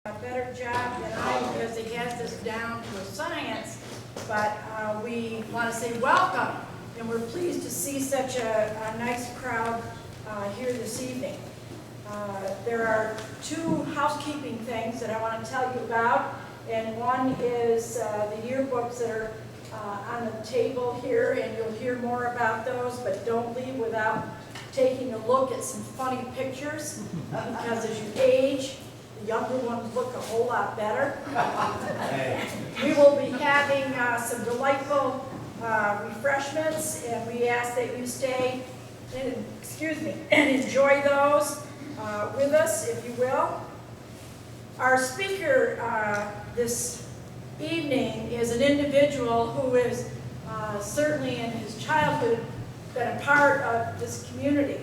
A better job than I because he has this down to a science, but we want to say welcome, and we're pleased to see such a nice crowd here this evening. There are two housekeeping things that I want to tell you about, and one is the yearbooks that are on the table here, and you'll hear more about those, but don't leave without taking a look at some funny pictures, because as you age, the younger ones look a whole lot better. We will be having some delightful refreshments, and we ask that you stay and, and enjoy those with us, if you will. Our speaker this evening is an individual who is certainly in his childhood been a part of this community.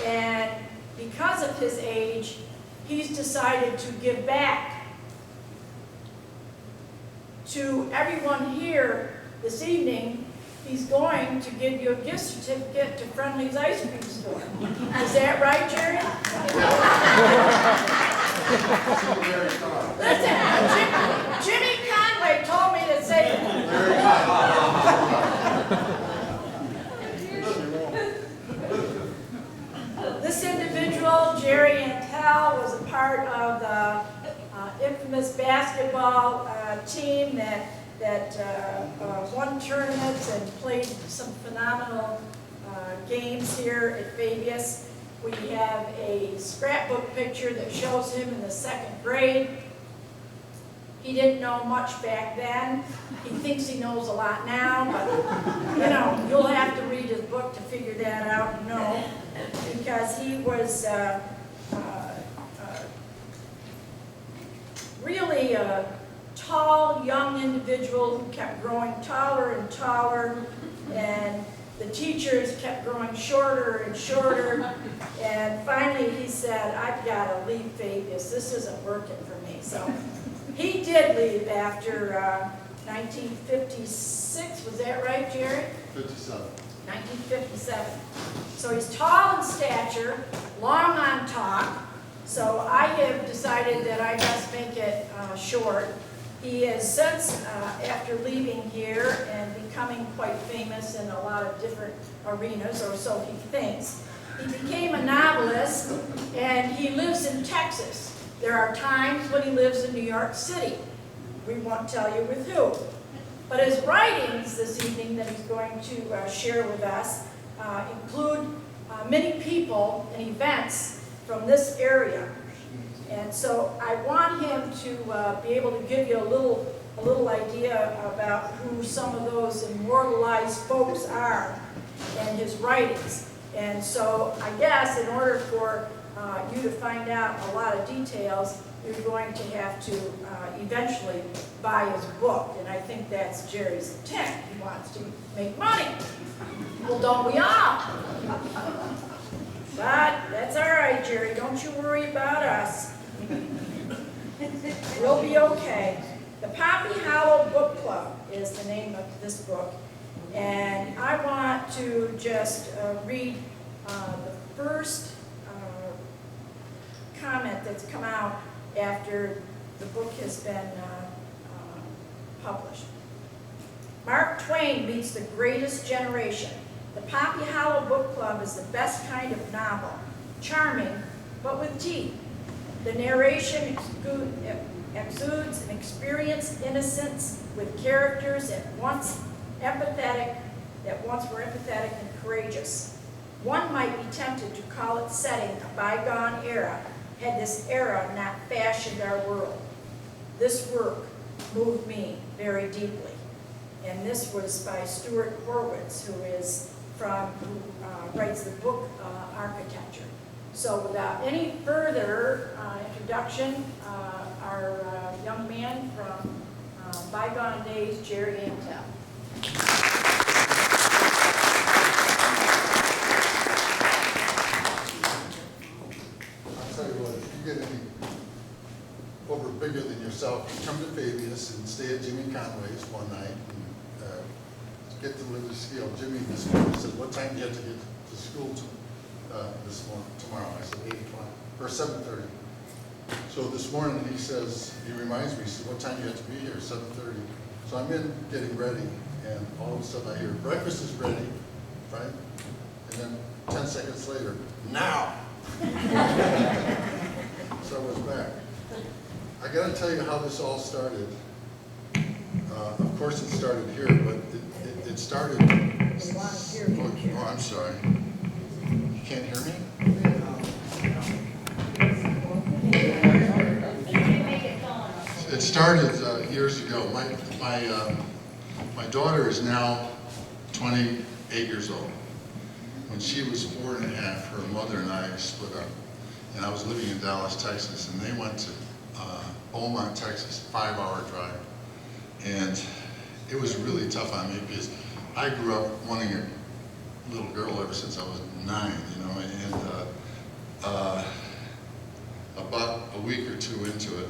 And because of his age, he's decided to give back to everyone here this evening. He's going to give you a gift certificate to Friendly's Ice Cream Store. Is that right, Jerry? Listen, Jimmy Conway told me to say this individual, Jerry Antil, was a part of the infamous basketball team that won tournaments and played some phenomenal games here at Fabius. We have a scrapbook picture that shows him in the 2nd grade. He didn't know much back then. He thinks he knows a lot now, but you know, you'll have to read his book to figure that out and know, because he was really a tall, young individual who kept growing taller and taller, and the teachers kept growing shorter and shorter, and finally he said, I've got to leave Fabius. This isn't working for me. So he did leave after 1956. Was that right, Jerry? 57. 1957. So he's tall in stature, long on talk. So I have decided that I best make it short. He has since, after leaving here and becoming quite famous in a lot of different arenas, or so he thinks, he became a novelist, and he lives in Texas. There are times when he lives in New York City. We won't tell you with who. But his writings this evening that he's going to share with us include many people and events from this area. And so I want him to be able to give you a little idea about who some of those immortalized folks are and his writings. And so I guess in order for you to find out a lot of details, you're going to have to eventually buy his book. And I think that's Jerry's intent. He wants to make money. Well, don't we all? But that's all right, Jerry. Don't you worry about us. We'll be okay. The Pompey Hollow Book Club is the name of this book. And I want to just read the first comment that's come out after the book has been published. Mark Twain meets the greatest generation. The Pompey Hollow Book Club is the best kind of novel, charming, but with teeth. The narration exudes an experienced innocence with characters that once were empathetic and courageous. One might be tempted to call its setting a bygone era, had this era not fashioned our world. This work moved me very deeply. And this was by Stuart Horwitz, who writes the book Architecture. So without any further introduction, our young man from bygone days, Jerry Antil. I'll tell you what, if you get any over bigger than yourself, come to Fabius and stay at Jimmy Conway's one night and get to live the skill. Jimmy this morning said, what time do you have to get to school tomorrow? I said 8 o'clock or 7:30. So this morning he says, he reminds me, he says, what time do you have to be here? 7:30. So I'm in getting ready, and all of a sudden I hear, breakfast is ready, right? And then 10 seconds later, now! So I was back. I gotta tell you how this all started. Of course it started here, but it started. Oh, I'm sorry. You can't hear me? It started years ago. My daughter is now 28 years old. When she was 4.5, her mother and I split up. And I was living in Dallas, Texas, and they went to Beaumont, Texas, 5-hour drive. And it was really tough on me because I grew up wanting a little girl ever since I was 9, you know, and about a week or two into it,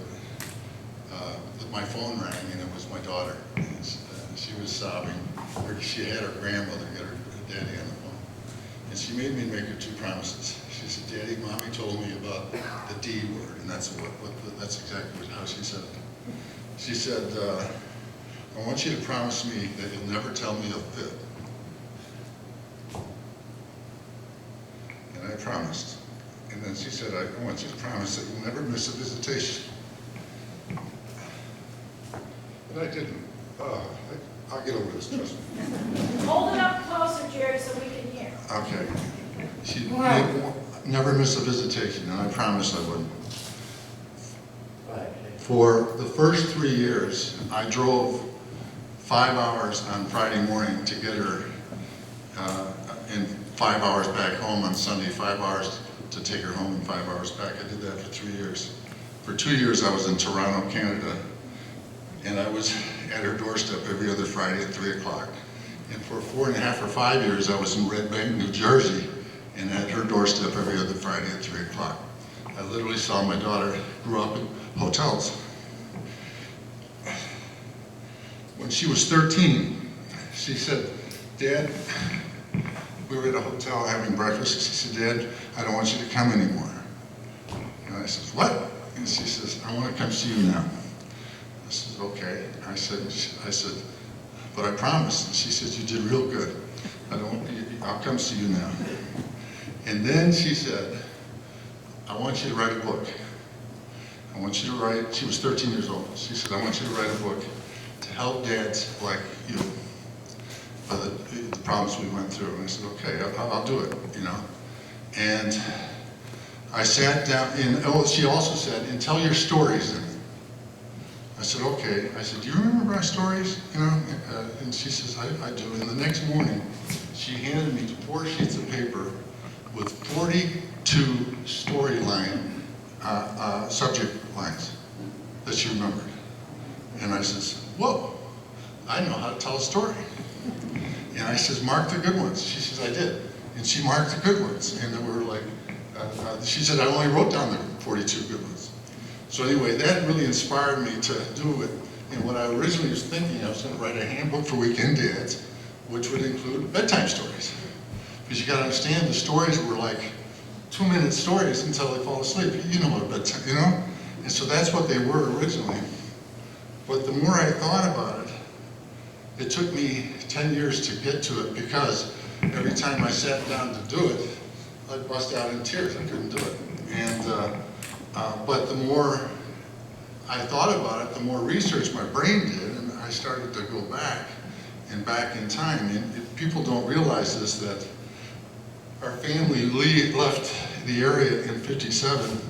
my phone rang and it was my daughter. And she was sobbing. She had her grandmother get her daddy on the phone. And she made me make her 2 promises. She said, Daddy, Mommy told me about the D word, and that's that's exactly how she said it. She said, I want you to promise me that you'll never tell me a fib. And I promised. And then she said, I want you to promise that you'll never miss a visitation. And I didn't. I'll get over this, trust me. Hold it up closer, Jerry, so we can hear. Okay. She never miss a visitation, and I promised I wouldn't. For the first 3 years, I drove 5 hours on Friday morning to get her, and 5 hours back home on Sunday, 5 hours to take her home and 5 hours back. I did that for 3 years. For 2 years, I was in Toronto, Canada, and I was at her doorstep every other Friday at 3 o'clock. And for 4.5 or 5 years, I was in Red Bank, New Jersey, and at her doorstep every other Friday at 3 o'clock. I literally saw my daughter grow up in hotels. When she was 13, she said, Dad, we were at a hotel having breakfast. She said, Dad, I don't want you to come anymore. And I said, what? And she says, I want to come see you now. I said, okay. I said, but I promised. And she says, you did real good. I'll come see you now. And then she said, I want you to write a book. I want you to write, she was 13 years old. She said, I want you to write a book to help dads like you, the problems we went through. And I said, okay, I'll do it, you know. And I sat down, and she also said, and tell your stories then. I said, okay. I said, do you remember my stories? You know, and she says, I do. And the next morning, she handed me 4 sheets of paper with 42 storyline subject lines that she remembered. And I says, whoa, I know how to tell a story. And I says, mark the good ones. She says, I did. And she marked the good ones. And there were like, she said, I only wrote down the 42 good ones. So anyway, that really inspired me to do it. And what I originally was thinking, I was going to write a handbook for weekend dads, which would include bedtime stories. Because you got to understand, the stories were like 2-minute stories until they fall asleep. You know what a bedtime, you know? And so that's what they were originally. But the more I thought about it, it took me 10 years to get to it, because every time I sat down to do it, I'd bust out in tears. I couldn't do it. And but the more I thought about it, the more research my brain did, and I started to go back in time. And people don't realize this, that our family left the area in '57,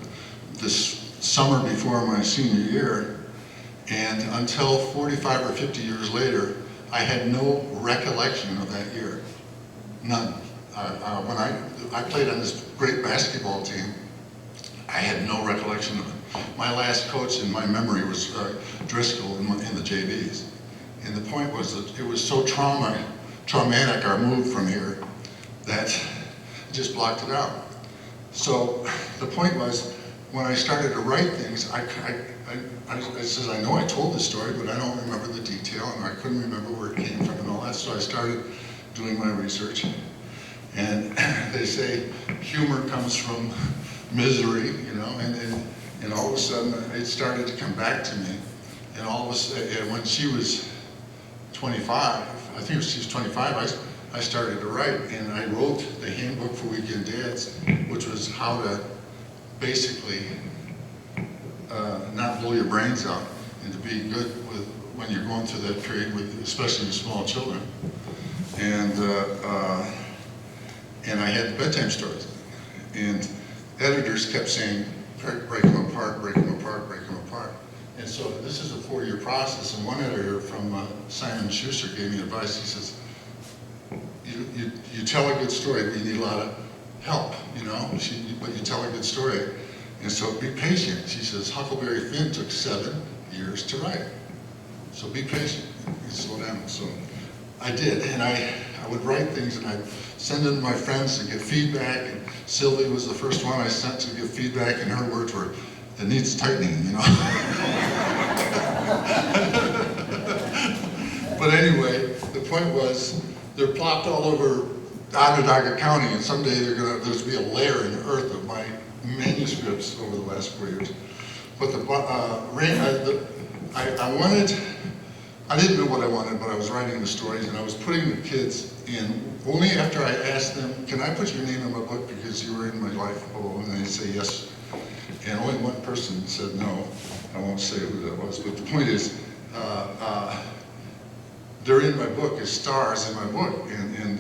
this summer before my senior year, and until 45 or 50 years later, I had no recollection of that year, none. When I played on this great basketball team, I had no recollection of it. My last coach in my memory was Driscoll in the JVs. And the point was that it was so traumatic, our move from here, that it just blocked it out. So the point was, when I started to write things, I said, I know I told this story, but I don't remember the detail, and I couldn't remember where it came from and all that. So I started doing my research. And they say humor comes from misery, you know, and And all of a sudden, it started to come back to me. And all of a sudden, when she was 25, I think she was 25, I started to write. And I wrote the Handbook for Weekend Dads, which was how to basically not blow your brains out and to be good with when you're going through that period, with especially with small children. And I had the bedtime stories. And editors kept saying, break them apart, break them apart, break them apart. And so this is a 4-year process, and one editor from Simon & Schuster gave me advice. He says, you tell a good story, but you need a lot of help, you know, but you tell a good story. And so be patient. She says, Huckleberry Finn took 7 years to write. So be patient and slow down. So I did, and I would write things and I'd send them to my friends to get feedback. And Sylvie was the first one I sent to give feedback, and her words were, it needs tightening, you know. But anyway, the point was, they're plopped all over Onondaga County, and someday there's be a layer in the earth of my manuscripts over the last 4 years. But I didn't know what I wanted, but I was writing the stories, and I was putting the kids in only after I asked them, can I put your name in my book because you were in my life? Oh, and they'd say yes. And only one person said no. I won't say who that was, but the point is, they're in my book as stars in my book, and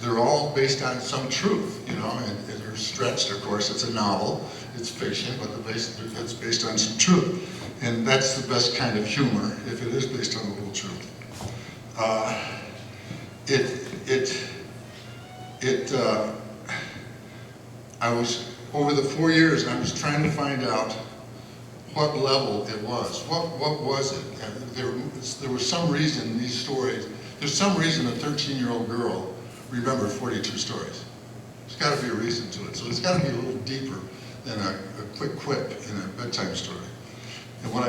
they're all based on some truth, you know, and they're stretched, of course. It's a novel, it's fiction, but it's based on some truth. And that's the best kind of humor, if it is based on the whole truth. I was, over the 4 years, I was trying to find out what level it was. What was it? There was some reason these stories, there's some reason a 13-year-old girl remembered 42 stories. There's got to be a reason to it. So it's got to be a little deeper than a quick quip in a bedtime story. And what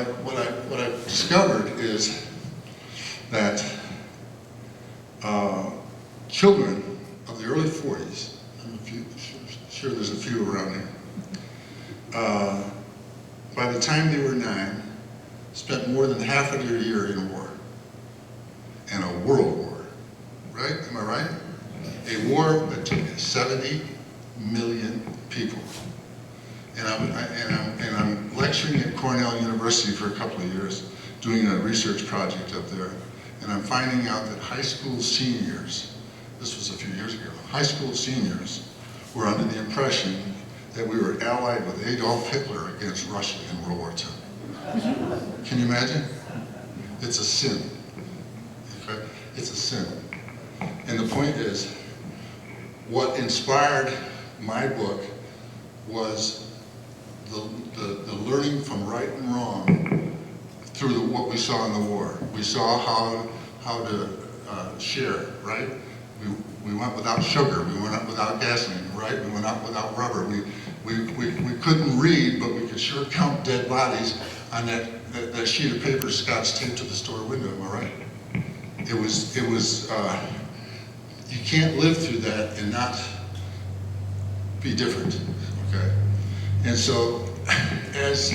I discovered is that children of the early 40s, I'm sure there's a few around here, by the time they were 9, spent more than half of their year in war, and a world war, right? Am I right? A war that took 70 million people. And I'm lecturing at Cornell University for a couple of years, doing a research project up there, and I'm finding out that high school seniors, this was a few years ago, high school seniors were under the impression that we were allied with Adolf Hitler against Russia in World War II. Can you imagine? It's a sin. Okay? It's a sin. And the point is, what inspired my book was the learning from right and wrong through what we saw in the war. We saw how to share, right? We went without sugar. We went up without gasoline, right? We went up without rubber. We couldn't read, but we could sure count dead bodies on that sheet of paper Scotch taped to the store window. Am I right? It was. You can't live through that and not be different. Okay. And so, as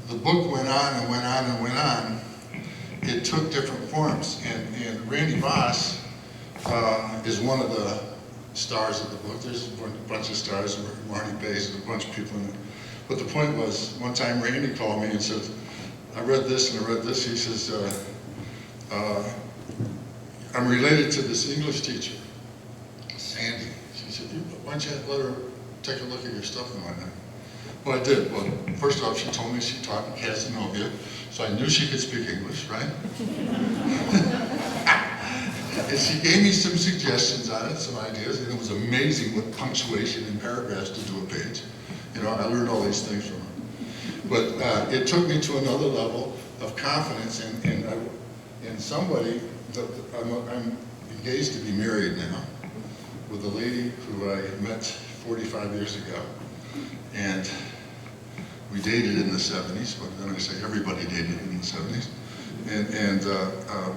the book went on and went on and went on, it took different forms. And Randy Voss is one of the stars of the book. There's a bunch of stars, Marnie Bays, and a bunch of people in it. But the point was, one time Randy called me and said, I read this and I read this. He says, I'm related to this English teacher, Sandy. She said, why don't you let her take a look at your stuff and whatnot? Well, I did. Well, first off, she told me she taught in Casanova, so I knew she could speak English, right? And she gave me some suggestions on it, some ideas, and it was amazing what punctuation and paragraphs to do a page. You know, I learned all these things from her. But it took me to another level of confidence in somebody that I'm engaged to be married now with a lady who I met 45 years ago. And we dated in the 70s, but then I say everybody dated in the 70s.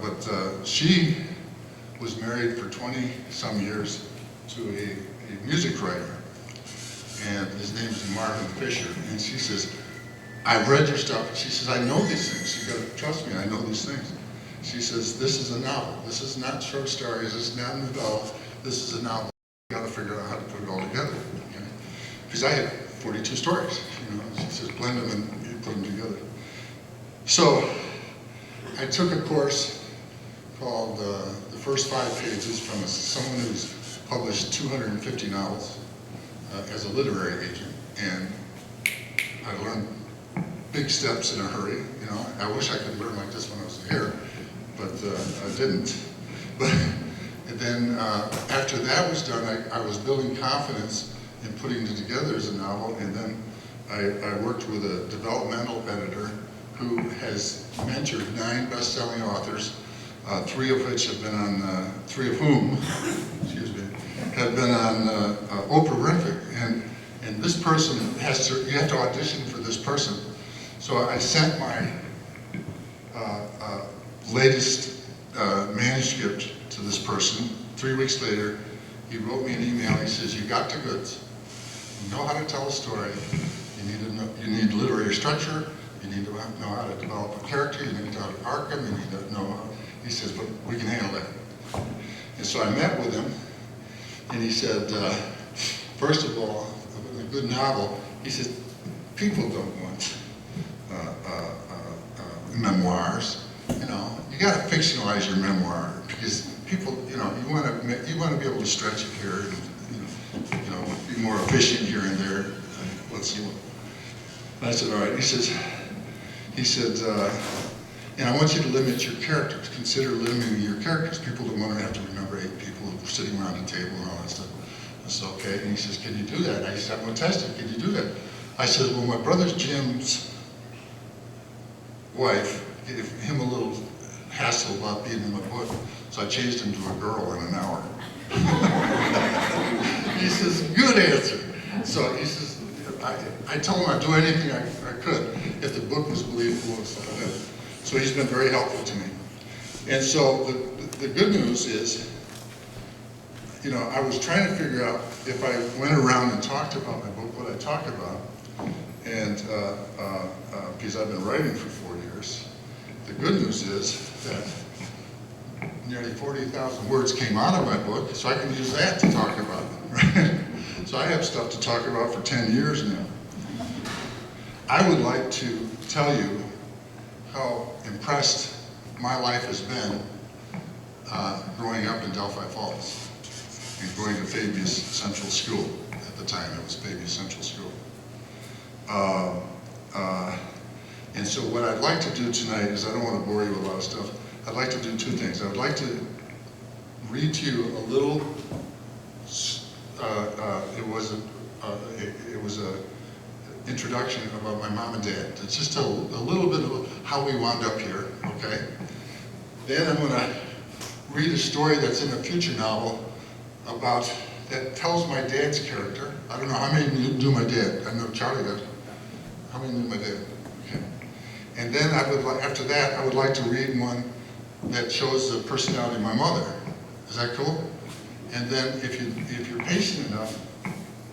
But she was married for 20-some years to a music writer. and his name's Marvin Fisher, and she says, I've read your stuff. She says, I know these things. You gotta trust me, I know these things. She says, this is a novel. This is not short stories, this is not a novella, this is a novel. You gotta figure out how to put it all together. Okay? Because I had 42 stories, you know. She says, blend them and you put them together. So I took a course called The First 5 Pages from someone who's published 250 novels as a literary agent, and I learned big steps in a hurry. You know, I wish I could learn like this when I was here, but I didn't. But then after that was done, I was building confidence in putting it together as a novel, and then I worked with a developmental editor who has mentored 9 best-selling authors, 3 of which have been on, 3 of whom, excuse me, have been on Oprah Winfrey. And this person has to, you have to audition for this person. So I sent my latest manuscript to this person. 3 weeks later, he wrote me an email. He says, you got the goods. You know how to tell a story. You need literary structure. You need to know how to develop a character. You need to know how to arc them. You need to know how, he says, but we can handle that. And so I met with him, and he said, first of all, a good novel, he said, people don't want memoirs. You know, you got to fictionalize your memoir because people, you know, you want to be able to stretch it here and you know, be more efficient here and there. Let's see what. And I said, all right. He said, and I want you to limit your characters. Consider limiting your characters. People don't want to have to remember 8 people sitting around a table and all that stuff. I said, okay. And he says, can you do that? And I said, I'm going to test it. Can you do that? I said, well, my brother Jim's wife gave him a little hassle about being in my book, so I changed him to a girl in an hour. He says, good answer. So he says, I told him I'd do anything I could if the book was believable and stuff like that. So he's been very helpful to me. And so the good news is, you know, I was trying to figure out if I went around and talked about my book, what I talked about, and because I've been writing for 4 years. The good news is that nearly 40,000 words came out of my book, so I can use that to talk about, right? So I have stuff to talk about for 10 years now. I would like to tell you how impressed my life has been growing up in Delphi Falls and going to Fabius Central School. At the time, it was Fabius Central School. And so what I'd like to do tonight is, I don't want to bore you with a lot of stuff, I'd like to do 2 things. I would like to read to you a little, it was a introduction about my mom and dad. It's just a little bit of how we wound up here, okay? Then I'm going to read a story that's in a future novel about, that tells my dad's character. I don't know how many knew my dad. I know Charlie does. How many knew my dad? Okay. And then I would, after that, I would like to read one that shows the personality of my mother. Is that cool? And then if you're patient enough,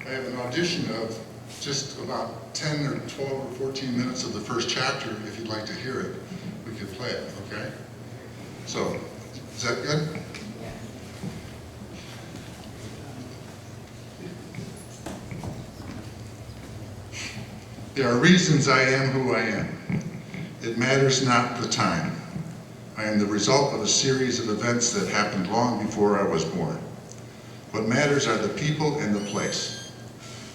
I have an audition of just about 10 or 12 or 14 minutes of the first chapter. If you'd like to hear it, we could play it, okay? So, is that good? There are reasons I am who I am. It matters not the time. I am the result of a series of events that happened long before I was born. What matters are the people and the place.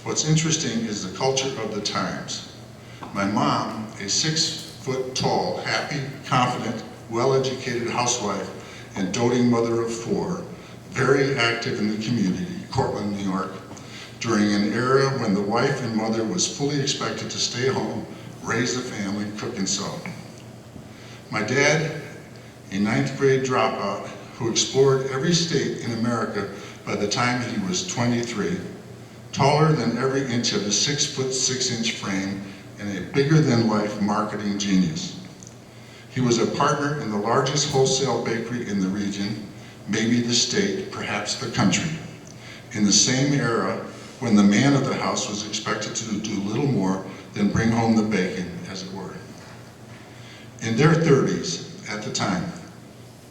What's interesting is the culture of the times. My mom, a 6-foot-tall, happy, confident, well-educated housewife and doting mother of 4, very active in the community, Cortland, New York, during an era when the wife and mother was fully expected to stay home, raise a family, cook and sew. My dad, a 9th grade dropout who explored every state in America by the time he was 23, taller than every inch of his 6-foot-6-inch frame and a bigger-than-life marketing genius. He was a partner in the largest wholesale bakery in the region, maybe the state, perhaps the country. In the same era when the man of the house was expected to do little more than bring home the bacon, as it were. In their 30s, at the time,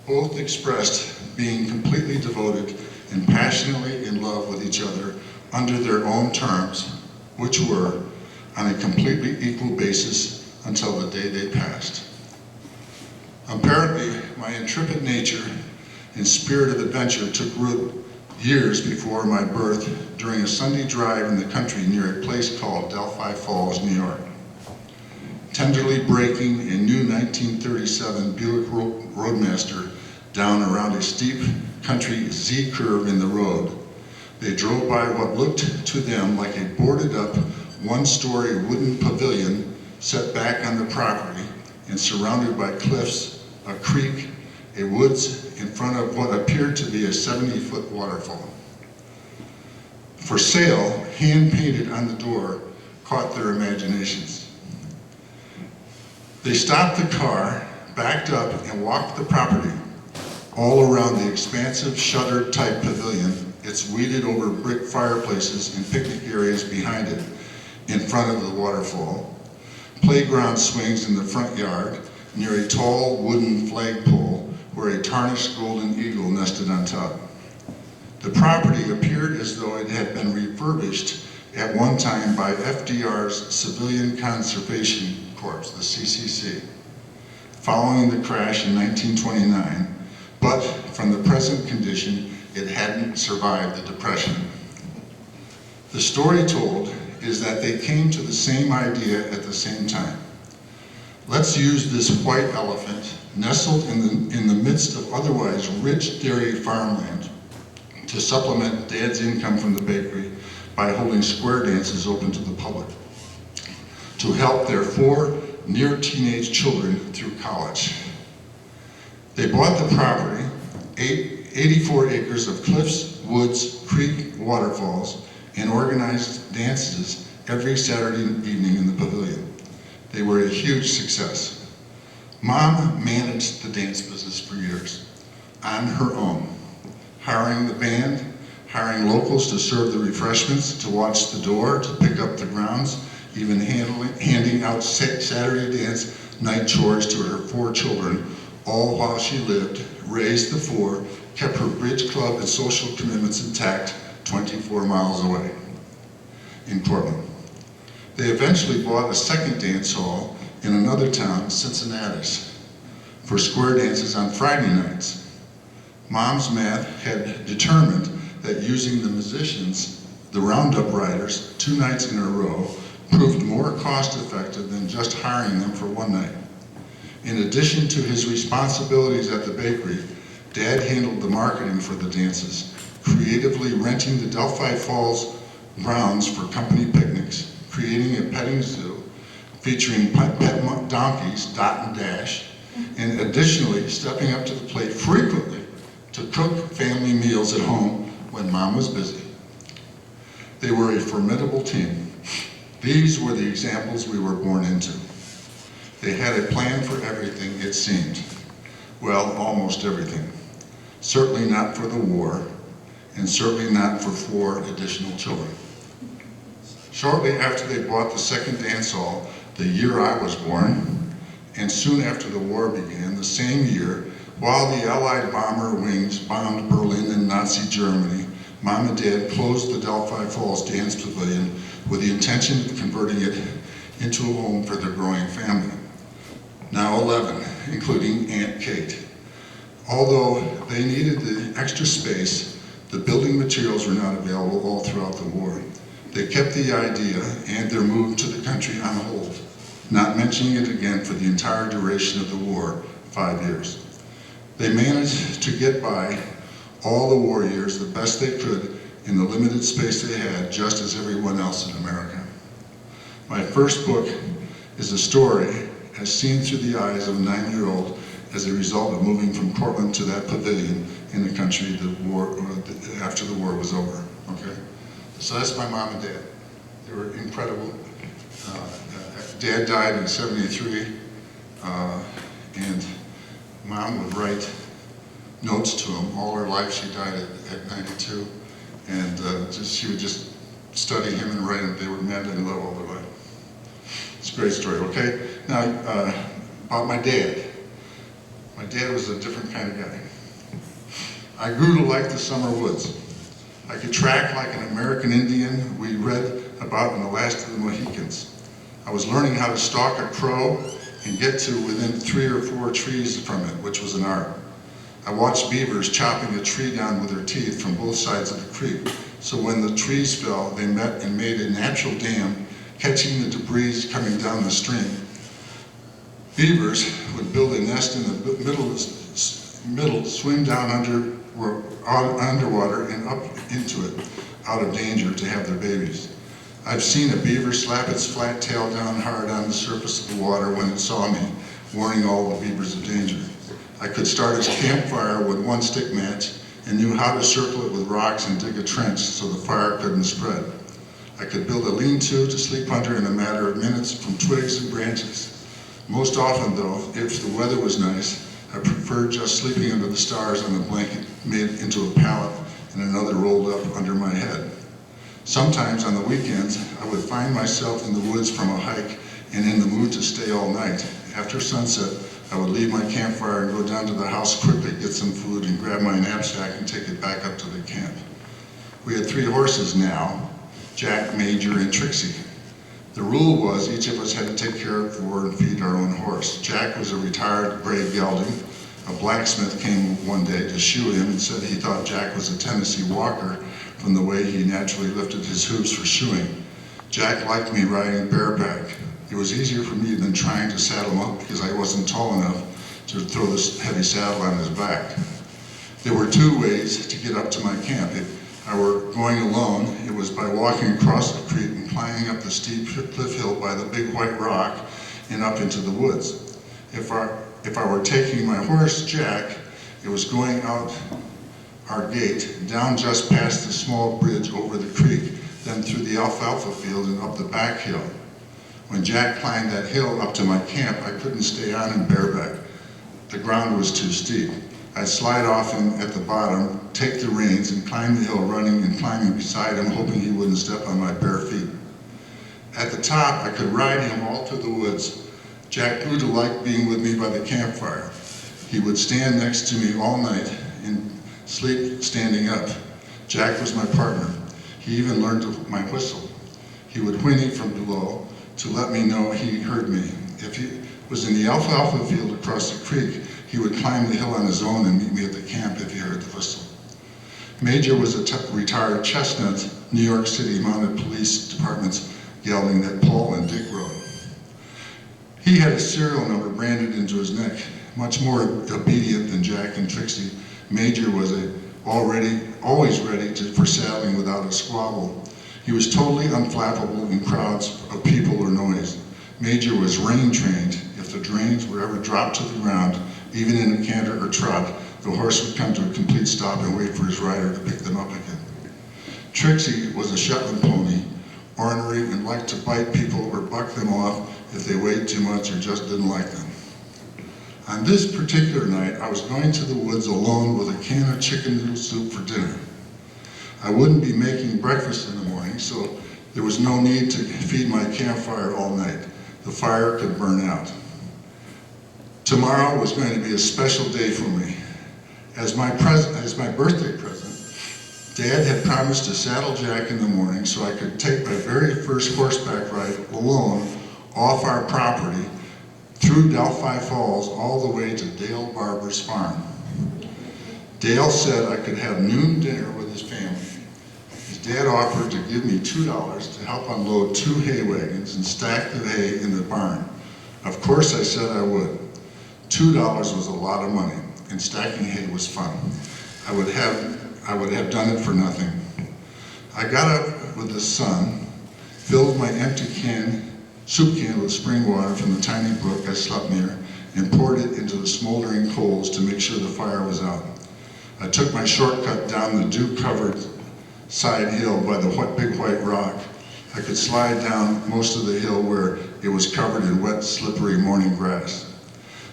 both expressed being completely devoted and passionately in love with each other under their own terms, which were on a completely equal basis until the day they passed. Apparently, my intrepid nature and spirit of adventure took root years before my birth during a Sunday drive in the country near a place called Delphi Falls, New York. Tenderly braking a new 1937 Buick Roadmaster down around a steep country Z-curve in the road, they drove by what looked to them like a boarded up one-story wooden pavilion set back on the property and surrounded by cliffs, a creek, a woods in front of what appeared to be a 70-foot waterfall. For sale, hand-painted on the door, caught their imaginations. They stopped the car, backed up, and walked the property, all around the expansive shuttered type pavilion, its weeded over brick fireplaces and picnic areas behind it, in front of the waterfall, playground swings in the front yard, near a tall wooden flagpole where a tarnished golden eagle nested on top. The property appeared as though it had been refurbished at one time by FDR's Civilian Conservation Corps, the CCC, following the crash in 1929, but from the present condition, it hadn't survived the Depression. The story told is that they came to the same idea at the same time. Let's use this white elephant, nestled in the midst of otherwise rich dairy farmland, to supplement Dad's income from the bakery by holding square dances open to the public, to help their 4 near-teenage children through college. They bought the property, 84 acres of cliffs, woods, creek, waterfalls, and organized dances every Saturday evening in the pavilion. They were a huge success. Mom managed the dance business for years, on her own, hiring the band, hiring locals to serve the refreshments, to watch the door, to pick up the grounds, even handing out Saturday dance night chores to her 4 children, all while she lived, raised the 4, kept her bridge club and social commitments intact 24 miles away in Portland. They eventually bought a second dance hall in another town, Cincinnati, for square dances on Friday nights. Mom's math had determined that using the musicians, the roundup riders, 2 nights in a row proved more cost-effective than just hiring them for one night. In addition to his responsibilities at the bakery, Dad handled the marketing for the dances, creatively renting the Delphi Falls grounds for company picnics, creating a petting zoo featuring pet donkeys, Dot and Dash, and additionally stepping up to the plate frequently to cook family meals at home when Mom was busy. They were a formidable team. These were the examples we were born into. They had a plan for everything, it seemed. Well, almost everything. Certainly not for the war, and certainly not for 4 additional children. Shortly after they bought the second dance hall, the year I was born, and soon after the war began, the same year, while the Allied bomber wings bombed Berlin and Nazi Germany, Mom and Dad closed the Delphi Falls Dance Pavilion with the intention of converting it into a home for their growing family. Now 11, including Aunt Kate. Although they needed the extra space, the building materials were not available all throughout the war. They kept the idea and their move to the country on hold, not mentioning it again for the entire duration of the war, 5 years. They managed to get by all the war years the best they could in the limited space they had, just as everyone else in America. My first book is a story as seen through the eyes of a 9-year-old as a result of moving from Portland to that pavilion in the country after the war was over, okay? So that's my mom and dad. They were incredible. Dad died in '73, and Mom would write notes to him all her life. She died at 92, and she would just study him and write him. They were madly in love all their life. It's a great story, okay? Now, about my dad. My dad was a different kind of guy. I grew to like the summer woods. I could track like an American Indian we read about in The Last of the Mohicans. I was learning how to stalk a crow and get to within 3 or 4 trees from it, which was an art. I watched beavers chopping a tree down with their teeth from both sides of the creek, so when the trees fell, they met and made a natural dam, catching the debris coming down the stream. Beavers would build a nest in the middle, swim down underwater and up into it, out of danger to have their babies. I've seen a beaver slap its flat tail down hard on the surface of the water when it saw me, warning all the beavers of danger. I could start a campfire with 1 stick match and knew how to circle it with rocks and dig a trench so the fire couldn't spread. I could build a lean-to to sleep under in a matter of minutes from twigs and branches. Most often though, if the weather was nice, I preferred just sleeping under the stars on a blanket made into a pallet and another rolled up under my head. Sometimes on the weekends, I would find myself in the woods from a hike and in the mood to stay all night. After sunset, I would leave my campfire and go down to the house quickly, get some food, and grab my knapsack and take it back up to the camp. We had 3 horses now, Jack, Major, and Trixie. The rule was each of us had to take care for and feed our own horse. Jack was a retired gray gelding. A blacksmith came one day to shoe him and said he thought Jack was a Tennessee walker from the way he naturally lifted his hooves for shoeing. Jack liked me riding bareback. It was easier for me than trying to saddle him up because I wasn't tall enough to throw this heavy saddle on his back. There were 2 ways to get up to my camp. If I were going alone, it was by walking across the creek and climbing up the steep cliff hill by the big white rock and up into the woods. If I were taking my horse, Jack, it was going out our gate, down just past the small bridge over the creek, then through the alfalfa field and up the back hill. When Jack climbed that hill up to my camp, I couldn't stay on him bareback. The ground was too steep. I'd slide off him at the bottom, take the reins, and climb the hill running and climbing beside him, hoping he wouldn't step on my bare feet. At the top, I could ride him all through the woods. Jack grew to like being with me by the campfire. He would stand next to me all night and sleep standing up. Jack was my partner. He even learned my whistle. He would whinny from below to let me know he heard me. If he was in the alfalfa field across the creek, he would climb the hill on his own and meet me at the camp if he heard the whistle. Major was a retired Chestnut, New York City Mounted Police Department's gelding that Paul and Dick rode. He had a serial number branded into his neck. Much more obedient than Jack and Trixie, Major was always ready for saddling without a squabble. He was totally unflappable in crowds of people or noise. Major was rein trained. If the reins were ever dropped to the ground, even in a canter or trot, the horse would come to a complete stop and wait for his rider to pick them up again. Trixie was a Shetland pony, ornery and liked to bite people or buck them off if they weighed too much or just didn't like them. On this particular night, I was going to the woods alone with a can of chicken noodle soup for dinner. I wouldn't be making breakfast in the morning, so there was no need to feed my campfire all night. The fire could burn out. Tomorrow was going to be a special day for me. As my birthday present, Dad had promised to saddle Jack in the morning so I could take my very first horseback ride alone off our property through Delphi Falls all the way to Dale Barber's farm. Dale said I could have noon dinner with his family. His dad offered to give me $2 to help unload 2 hay wagons and stack the hay in the barn. Of course I said I would. $2 was a lot of money, and stacking hay was fun. I would have done it for nothing. I got up with the sun, filled my empty soup can with spring water from the tiny brook I slept near, and poured it into the smoldering coals to make sure the fire was out. I took my shortcut down the dew-covered side hill by the big white rock. I could slide down most of the hill where it was covered in wet, slippery morning grass.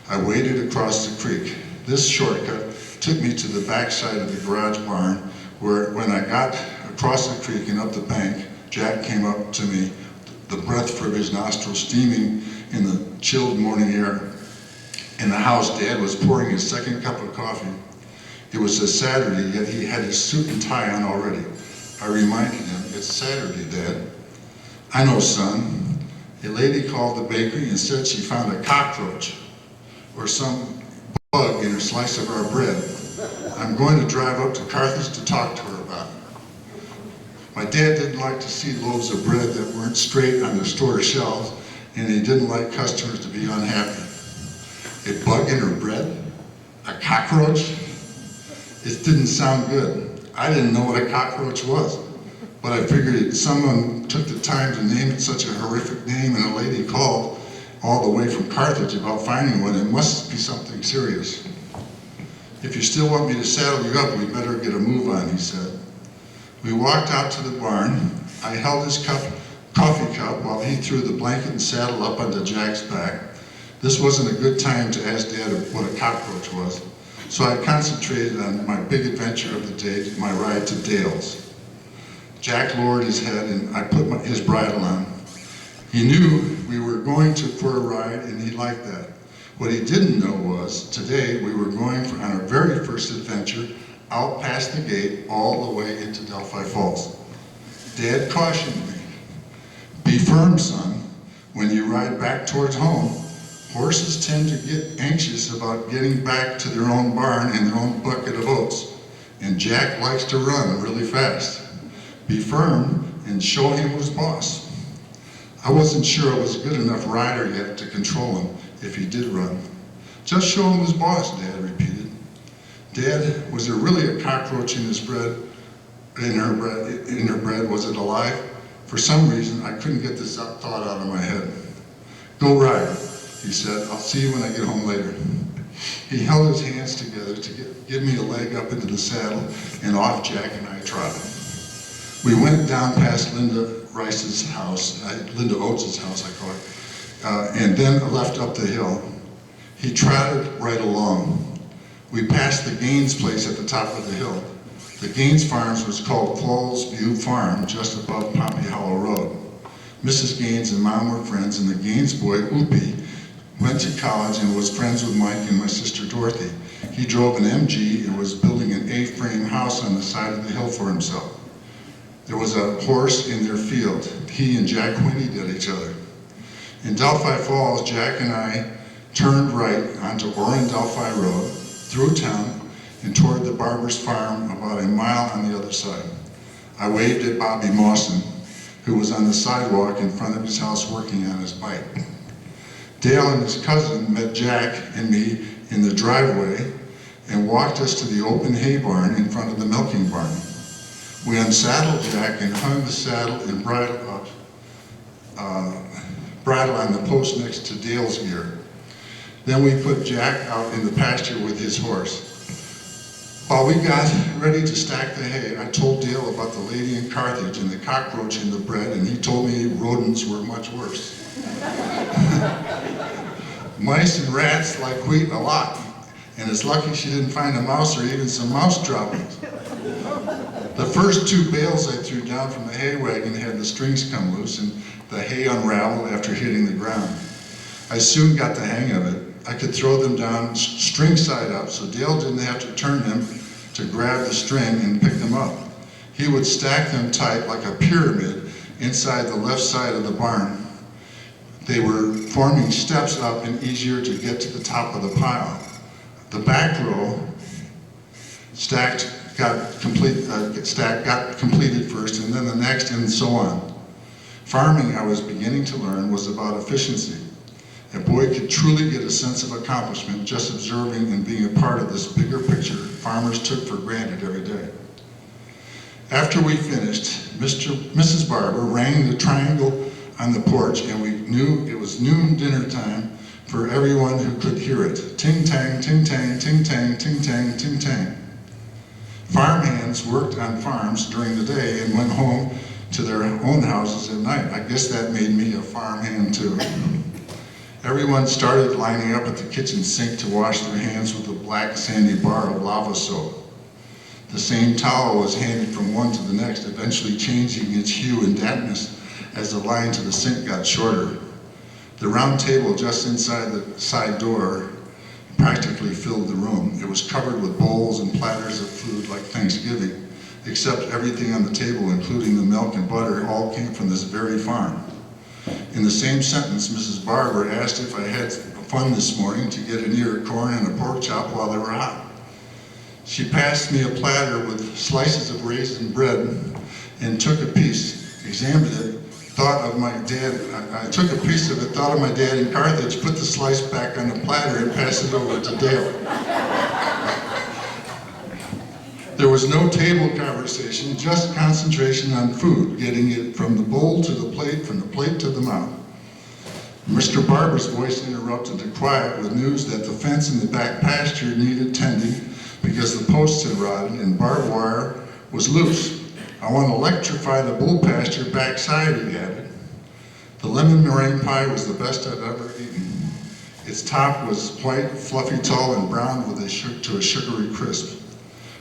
I waded across the creek. This shortcut took me to the backside of the garage barn where, when I got across the creek and up the bank, Jack came up to me, the breath from his nostrils steaming in the chilled morning air. In the house, Dad was pouring his second cup of coffee. It was a Saturday, yet he had his suit and tie on already. I reminded him, "It's Saturday, Dad." "I know, son. A lady called the bakery and said she found a cockroach or some bug in a slice of our bread. I'm going to drive up to Carthage to talk to her about it." My dad didn't like to see loaves of bread that weren't straight on the store shelves, and he didn't like customers to be unhappy. A bug in her bread? A cockroach? It didn't sound good. I didn't know what a cockroach was, but I figured someone took the time to name it such a horrific name, and a lady called all the way from Carthage about finding one. It must be something serious. "If you still want me to saddle you up, we'd better get a move on," he said. We walked out to the barn. I held his coffee cup while he threw the blanket and saddle up onto Jack's back. This wasn't a good time to ask Dad what a cockroach was, so I concentrated on my big adventure of the day, my ride to Dale's. Jack lowered his head and I put his bridle on. He knew we were going for a ride, and he liked that. What he didn't know was, today we were going on our very first adventure out past the gate all the way into Delphi Falls. Dad cautioned me, "Be firm, son. When you ride back towards home, horses tend to get anxious about getting back to their own barn and their own bucket of oats, and Jack likes to run really fast. Be firm and show him who's boss." I wasn't sure I was a good enough rider yet to control him if he did run. "Just show him who's boss," Dad repeated. "Dad, was there really a cockroach in her bread? Was it alive?" For some reason, I couldn't get this thought out of my head. "Go ride," he said. "I'll see you when I get home later." He held his hands together to give me a leg up into the saddle, and off Jack and I trotted. We went down past Linda Oates' house, I call it, and then left up the hill. He trotted right along. We passed the Gaines place at the top of the hill. The Gaines Farms was called Falls View Farm, just above Pompey Hollow Road. Mrs. Gaines and Mom were friends, and the Gaines boy, Oopie, went to college and was friends with Mike and my sister Dorothy. He drove an MG and was building an A-frame house on the side of the hill for himself. There was a horse in their field. He and Jack whinnied at each other. In Delphi Falls, Jack and I turned right onto Orrin Delphi Road, through town, and toward the Barber's farm about a mile on the other side. I waved at Bobby Mawson, who was on the sidewalk in front of his house working on his bike. Dale and his cousin met Jack and me in the driveway and walked us to the open hay barn in front of the milking barn. We unsaddled Jack and hung the saddle and bridle on the post next to Dale's gear. Then we put Jack out in the pasture with his horse. While we got ready to stack the hay, I told Dale about the lady in Carthage and the cockroach in the bread, and he told me rodents were much worse. Mice and rats like wheat a lot, and it's lucky she didn't find a mouse or even some mouse droppings. The first 2 bales I threw down from the hay wagon had the strings come loose, and the hay unraveled after hitting the ground. I soon got the hang of it. I could throw them down string side up, so Dale didn't have to turn them to grab the string and pick them up. He would stack them tight like a pyramid inside the left side of the barn. They were forming steps up and easier to get to the top of the pile. The back row got completed first, and then the next, and so on. Farming, I was beginning to learn, was about efficiency. A boy could truly get a sense of accomplishment just observing and being a part of this bigger picture farmers took for granted every day. After we finished, Mrs. Barber rang the triangle on the porch, and we knew it was noon dinner time for everyone who could hear it. Ting-tang, ting-tang, ting-tang, ting-tang, ting-tang. Farmhands worked on farms during the day and went home to their own houses at night. I guess that made me a farmhand too. Everyone started lining up at the kitchen sink to wash their hands with a black sandy bar of lava soap. The same towel was handed from one to the next, eventually changing its hue and dampness as the line to the sink got shorter. The round table just inside the side door practically filled the room. It was covered with bowls and platters of food like Thanksgiving, except everything on the table, including the milk and butter, all came from this very farm. In the same sentence, Mrs. Barber asked if I had fun this morning to get an ear of corn and a pork chop while they were hot. She passed me a platter with slices of raisin bread and took a piece, examined it, thought of my dad. I took a piece of it, thought of my dad in Carthage, put the slice back on the platter and passed it over to Dale. There was no table conversation, just concentration on food, getting it from the bowl to the plate, from the plate to the mouth. Mr. Barber's voice interrupted the quiet with news that the fence in the back pasture needed tending because the posts had rotted and barbed wire was loose. I want to electrify the bull pasture backside, he added. The lemon meringue pie was the best I'd ever eaten. Its top was white, fluffy, tall, and browned with to a sugary crisp.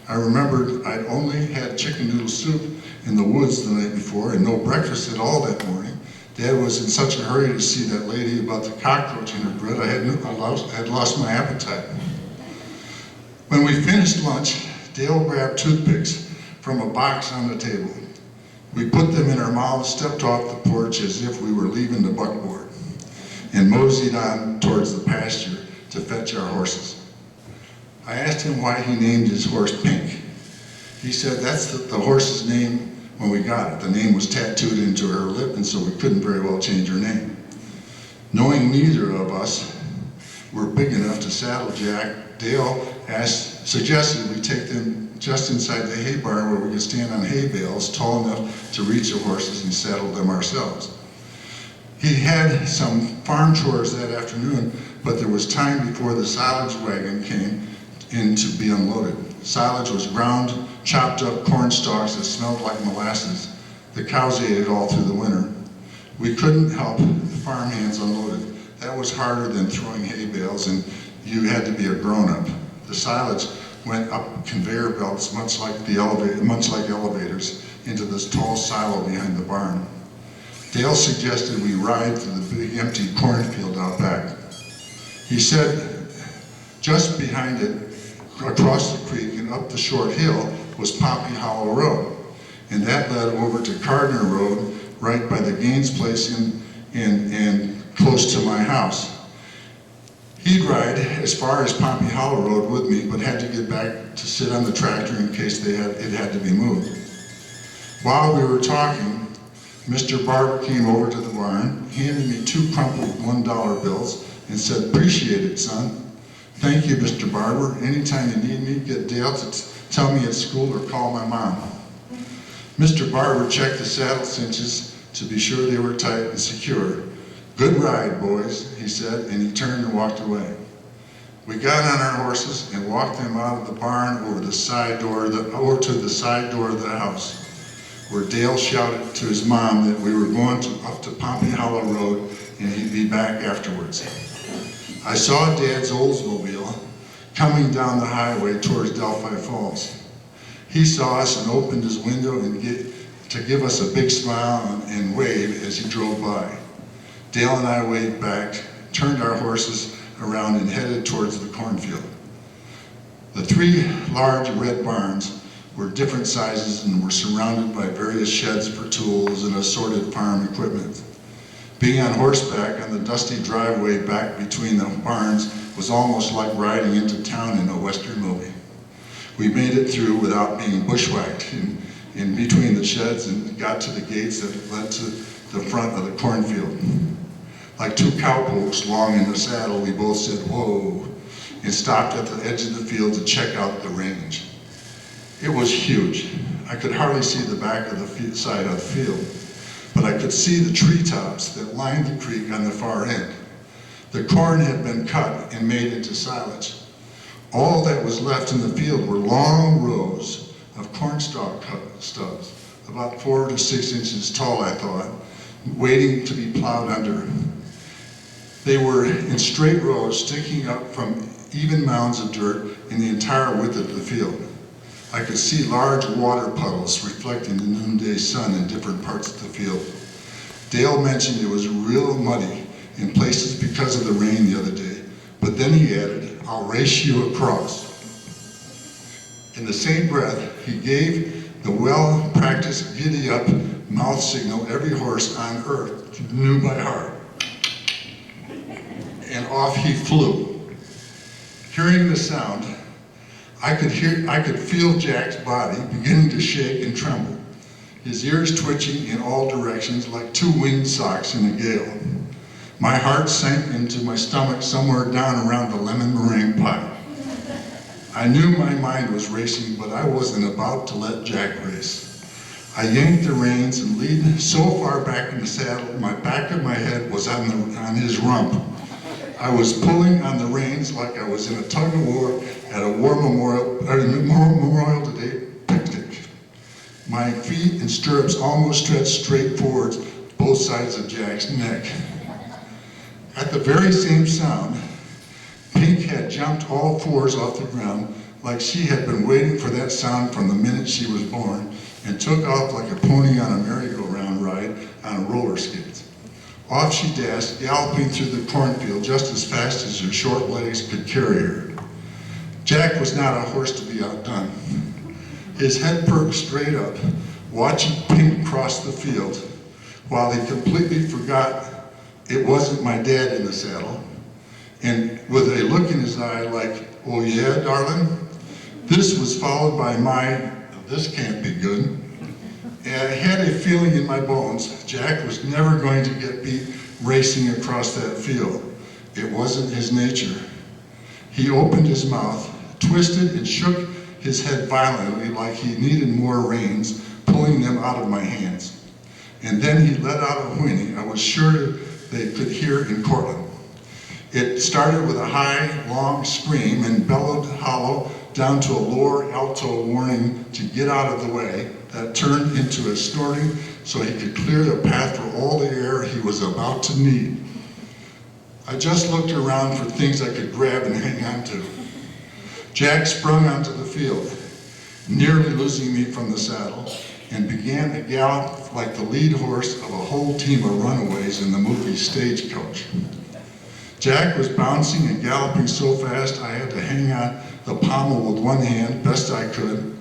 I remembered I'd only had chicken noodle soup in the woods the night before and no breakfast at all that morning. Dad was in such a hurry to see that lady about the cockroach in her bread, I had lost my appetite. When we finished lunch, Dale grabbed toothpicks from a box on the table. We put them in our mouths, stepped off the porch as if we were leaving the buckboard, and moseyed on towards the pasture to fetch our horses. I asked him why he named his horse Pink. He said that's the horse's name when we got it. The name was tattooed into her lip, and so we couldn't very well change her name. Knowing neither of us were big enough to saddle Jack, Dale suggested we take them just inside the hay barn where we could stand on hay bales tall enough to reach the horses and saddle them ourselves. He had some farm chores that afternoon, but there was time before the silage wagon came in to be unloaded. Silage was ground, chopped up corn stalks that smelled like molasses. The cows ate it all through the winter. We couldn't help the farm hands unload it. That was harder than throwing hay bales, and you had to be a grown-up. The silage went up conveyor belts, much like elevators, into this tall silo behind the barn. Dale suggested we ride to the big empty cornfield out back. He said just behind it, across the creek and up the short hill, was Pompey Hollow Road, and that led over to Cardner Road, right by the Gaines place and close to my house. He'd ride as far as Pompey Hollow Road with me, but had to get back to sit on the tractor in case it had to be moved. While we were talking, Mr. Barber came over to the barn, handed me 2 crumpled $1 bills, and said, "Appreciate it, son." "Thank you, Mr. Barber. Anytime you need me, get Dale to tell me at school or call my mom." Mr. Barber checked the saddle cinches to be sure they were tight and secure. "Good ride, boys," he said, and he turned and walked away. We got on our horses and walked them out of the barn over to the side door of the house, where Dale shouted to his mom that we were going up to Pompey Hollow Road and he'd be back afterwards. I saw Dad's Oldsmobile coming down the highway towards Delphi Falls. He saw us and opened his window to give us a big smile and wave as he drove by. Dale and I waved back, turned our horses around and headed towards the cornfield. The 3 large red barns were different sizes and were surrounded by various sheds for tools and assorted farm equipment. Being on horseback on the dusty driveway back between the barns was almost like riding into town in a Western movie. We made it through without being bushwhacked in between the sheds and got to the gates that led to the front of the cornfield. Like 2 cowpokes long in the saddle, we both said, "Whoa," and stopped at the edge of the field to check out the range. It was huge. I could hardly see the back of the side of the field, but I could see the treetops that lined the creek on the far end. The corn had been cut and made into silage. All that was left in the field were long rows of cornstalk stubs, about 4 to 6 inches tall, I thought, waiting to be plowed under. They were in straight rows sticking up from even mounds of dirt in the entire width of the field. I could see large water puddles reflecting the noonday sun in different parts of the field. Dale mentioned it was real muddy in places because of the rain the other day, but then he added, "I'll race you across." In the same breath, he gave the well-practiced giddy-up mouth signal every horse on earth knew by heart. And off he flew. Hearing the sound, I could feel Jack's body beginning to shake and tremble, his ears twitching in all directions like two wind socks in a gale. My heart sank into my stomach somewhere down around the lemon meringue pie. I knew my mind was racing, but I wasn't about to let Jack race. I yanked the reins and leaned so far back in the saddle, my back of my head was on his rump. I was pulling on the reins like I was in a tug of war at a war Memorial Day picnic. My feet and stirrups almost stretched straight forwards, both sides of Jack's neck. At the very same sound, Pink had jumped all fours off the ground like she had been waiting for that sound from the minute she was born, and took off like a pony on a merry-go-round ride on roller skates. Off she dashed, galloping through the cornfield just as fast as her short legs could carry her. Jack was not a horse to be outdone. His head perked straight up, watching Pink cross the field, while he completely forgot it wasn't my dad in the saddle, and with a look in his eye like, "Oh yeah, darling?" This was followed by "This can't be good." And I had a feeling in my bones Jack was never going to get beat racing across that field. It wasn't his nature. He opened his mouth, twisted and shook his head violently like he needed more reins, pulling them out of my hands. And then he let out a whinny I was sure they could hear in Cortland. It started with a high, long scream and bellowed hollow down to a lower alto warning to get out of the way, that turned into a snorting so he could clear the path for all the air he was about to need. I just looked around for things I could grab and hang on to. Jack sprung onto the field, nearly losing me from the saddle, and began a gallop like the lead horse of a whole team of runaways in the movie Stagecoach. Jack was bouncing and galloping so fast I had to hang on the pommel with one hand, best I could,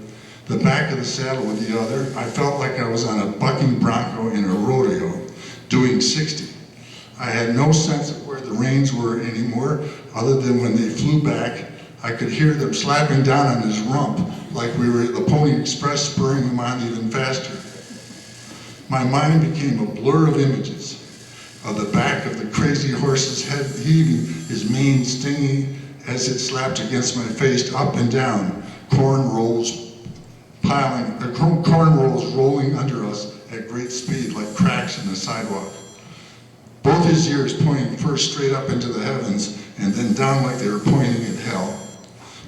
the back of the saddle with the other. I felt like I was on a bucking bronco in a rodeo, doing 60. I had no sense of where the reins were anymore, other than when they flew back, I could hear them slapping down on his rump, like we were at the Pony Express spurring him on even faster. My mind became a blur of images of the back of the crazy horse's head heaving, his mane stinging as it slapped against my face, up and down, corn rolls rolling under us at great speed like cracks in the sidewalk. Both his ears pointing first straight up into the heavens and then down like they were pointing at hell.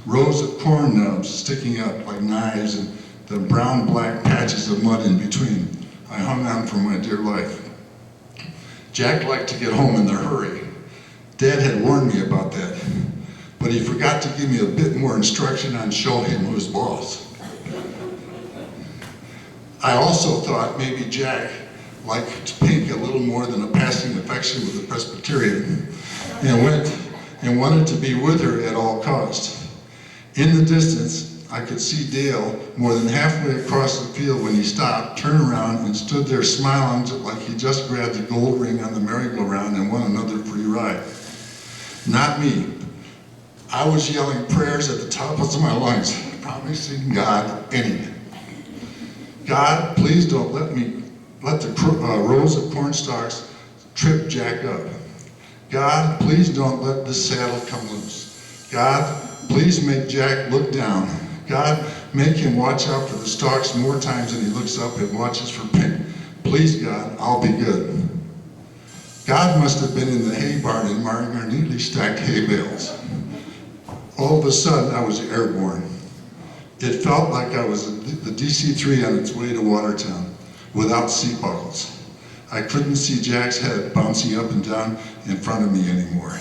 Rows of corn nubs sticking up like knives and the brown-black patches of mud in between. I hung on for my dear life. Jack liked to get home in a hurry. Dad had warned me about that, but he forgot to give me a bit more instruction on showing him who's boss. I also thought maybe Jack liked Pink a little more than a passing affection with the Presbyterian, and wanted to be with her at all costs. In the distance, I could see Dale more than halfway across the field when he stopped, turned around, and stood there smiling like he just grabbed the gold ring on the merry-go-round and won another free ride. Not me. I was yelling prayers at the top of my lungs, promising God anything. God, please don't let the rows of corn stalks trip Jack up. God, please don't let this saddle come loose. God, please make Jack look down. God, make him watch out for the stalks more times than he looks up and watches for Pink. Please, God, I'll be good. God must have been in the hay barn admiring our neatly stacked hay bales. All of a sudden, I was airborne. It felt like I was the DC-3 on its way to Watertown, without seat buckles. I couldn't see Jack's head bouncing up and down in front of me anymore.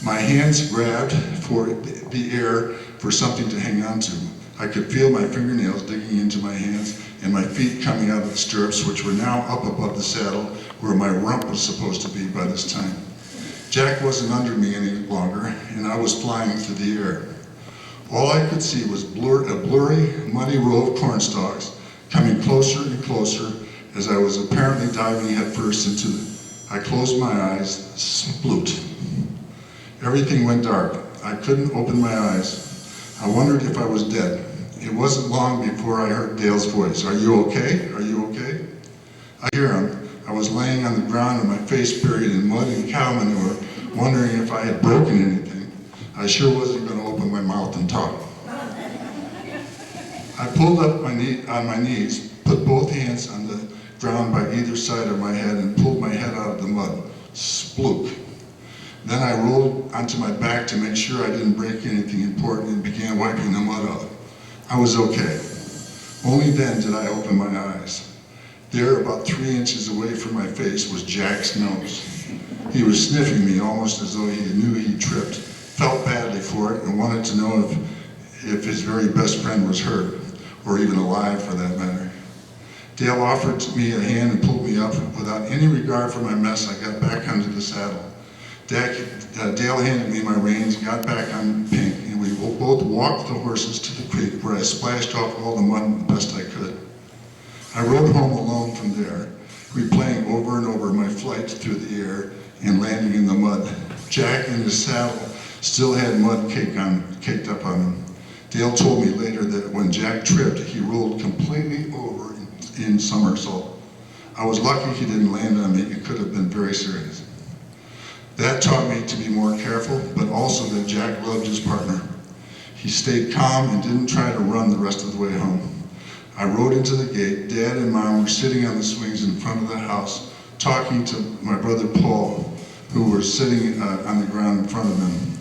My hands grabbed for the air for something to hang on to. I could feel my fingernails digging into my hands and my feet coming out of the stirrups, which were now up above the saddle where my rump was supposed to be by this time. Jack wasn't under me any longer, and I was flying through the air. All I could see was a blurry, muddy row of cornstalks coming closer and closer as I was apparently diving headfirst into it. I closed my eyes, sploot. Everything went dark. I couldn't open my eyes. I wondered if I was dead. It wasn't long before I heard Dale's voice. "Are you okay? Are you okay?" I hear him. I was laying on the ground and my face buried in mud and cow manure, wondering if I had broken anything. I sure wasn't going to open my mouth and talk. I pulled up on my knees, put both hands on the ground by either side of my head and pulled my head out of the mud. Splook. Then I rolled onto my back to make sure I didn't break anything important and began wiping the mud off. I was okay. Only then did I open my eyes. There, about 3 inches away from my face, was Jack's nose. He was sniffing me almost as though he knew he tripped, felt badly for it, and wanted to know if his very best friend was hurt, or even alive for that matter. Dale offered me a hand and pulled me up. Without any regard for my mess, I got back onto the saddle. Dale handed me my reins, got back on Pink, and we both walked the horses to the creek where I splashed off all the mud the best I could. I rode home alone from there, replaying over and over my flight through the air and landing in the mud. Jack in his saddle still had mud caked up on him. Dale told me later that when Jack tripped, he rolled completely over in somersault. I was lucky he didn't land on me. It could have been very serious. That taught me to be more careful, but also that Jack loved his partner. He stayed calm and didn't try to run the rest of the way home. I rode into the gate. Dad and Mom were sitting on the swings in front of the house, talking to my brother Paul, who were sitting on the ground in front of them.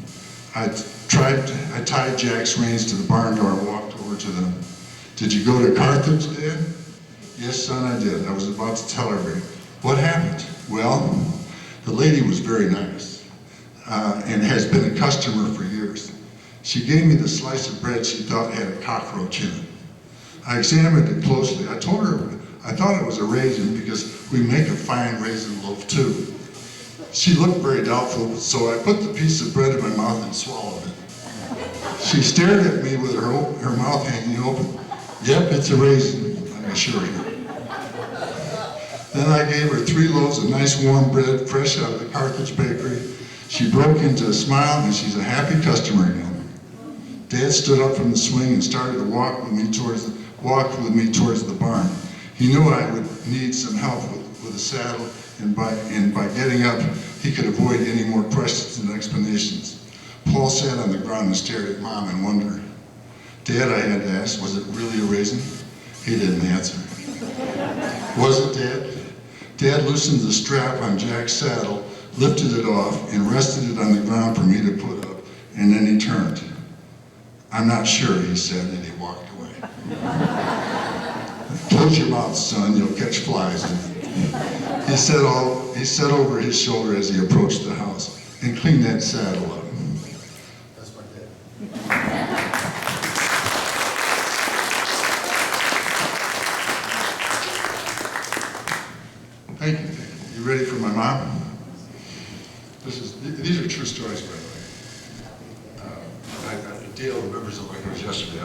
I tied Jack's reins to the barn door and walked over to them. "Did you go to Carthage, Dad?" "Yes, son, I did." I was about to tell her. "What happened?" "Well, the lady was very nice and has been a customer for years. She gave me the slice of bread she thought had a cockroach in it. I examined it closely. I told her I thought it was a raisin because we make a fine raisin loaf too. She looked very doubtful, so I put the piece of bread in my mouth and swallowed it. She stared at me with her mouth hanging open. "Yep, it's a raisin," I assured her. Then I gave her 3 loaves of nice warm bread, fresh out of the Carthage bakery. She broke into a smile, and she's a happy customer again. Dad stood up from the swing and started to walk with me towards the barn. He knew I would need some help with the saddle, and by getting up, he could avoid any more questions and explanations. Paul sat on the ground and stared at Mom in wonder. "Dad," I had to ask, "was it really a raisin?" He didn't answer. "Was it, Dad?" Dad loosened the strap on Jack's saddle, lifted it off, and rested it on the ground for me to put up, and then he turned. "I'm not sure," he said, and he walked away. "Close your mouth, son, you'll catch flies." He said over his shoulder as he approached the house, "And clean that saddle up." That's my dad. Thank you. You ready for my mom? These are true stories, by the way. Dale remembers it like it was yesterday.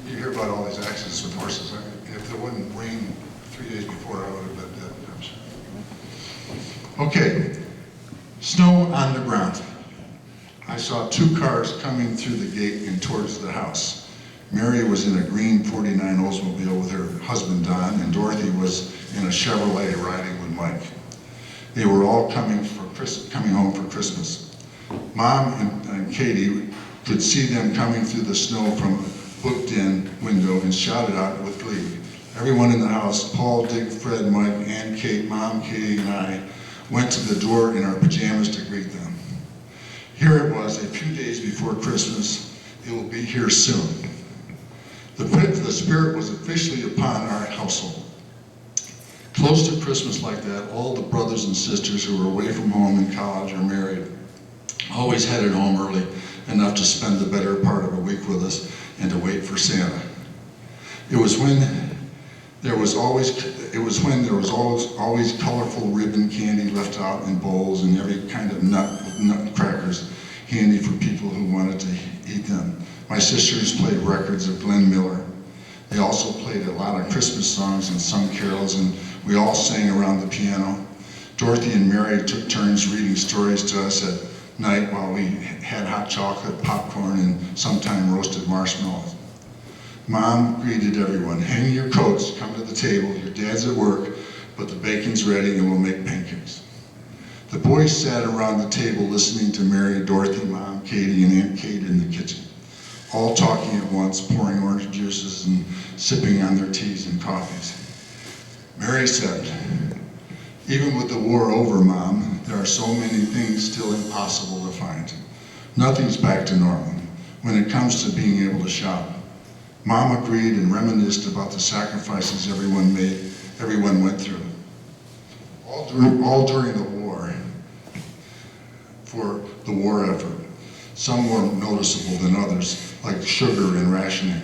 You hear about all these accidents with horses. If there wasn't rain 3 days before, I would have been dead, I'm sure. Okay, snow on the ground. I saw 2 cars coming through the gate and towards the house. Mary was in a green 49 Oldsmobile with her husband Don, and Dorothy was in a Chevrolet riding with Mike. They were all coming home for Christmas. Mom and Katie could see them coming through the snow from a booked-in window and shouted out with glee. Everyone in the house, Paul, Dick, Fred, Mike, Ann, Kate, Mom, Katie, and I, went to the door in our pajamas to greet them. Here it was, a few days before Christmas. It will be here soon. The spirit was officially upon our household. Close to Christmas like that, all the brothers and sisters who were away from home in college or married always headed home early enough to spend the better part of a week with us and to wait for Santa. It was when there was always colorful ribbon candy left out in bowls and every kind of nut crackers handy for people who wanted to eat them. My sisters played records of Glenn Miller. They also played a lot of Christmas songs and sung carols, and we all sang around the piano. Dorothy and Mary took turns reading stories to us at night while we had hot chocolate, popcorn, and sometime roasted marshmallows. Mom greeted everyone. Hang your coats, come to the table, your dad's at work, but the bacon's ready and we'll make pancakes. The boys sat around the table listening to Mary, Dorothy, Mom, Katie, and Aunt Kate in the kitchen, all talking at once, pouring orange juices and sipping on their teas and coffees. Mary said, "Even with the war over, Mom, there are so many things still impossible to find. Nothing's back to normal when it comes to being able to shop." Mom agreed and reminisced about the sacrifices everyone went through. All during the war, for the war effort. Some more noticeable than others, like sugar and rationing.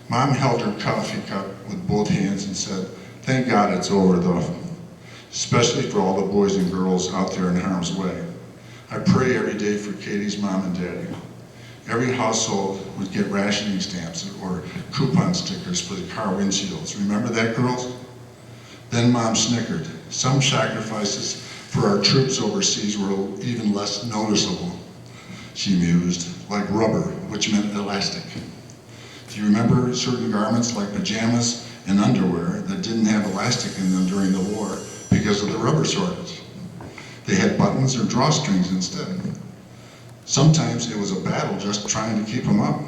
Mom held her coffee cup with both hands and said, "Thank God it's over though, especially for all the boys and girls out there in harm's way. I pray every day for Katie's mom and daddy." Every household would get rationing stamps or coupon stickers for the car windshields. Remember that, girls? Then Mom snickered. Some sacrifices for our troops overseas were even less noticeable, she mused, like rubber, which meant elastic. Do you remember certain garments like pajamas and underwear that didn't have elastic in them during the war because of the rubber shortage? They had buttons or drawstrings instead. Sometimes it was a battle just trying to keep them up.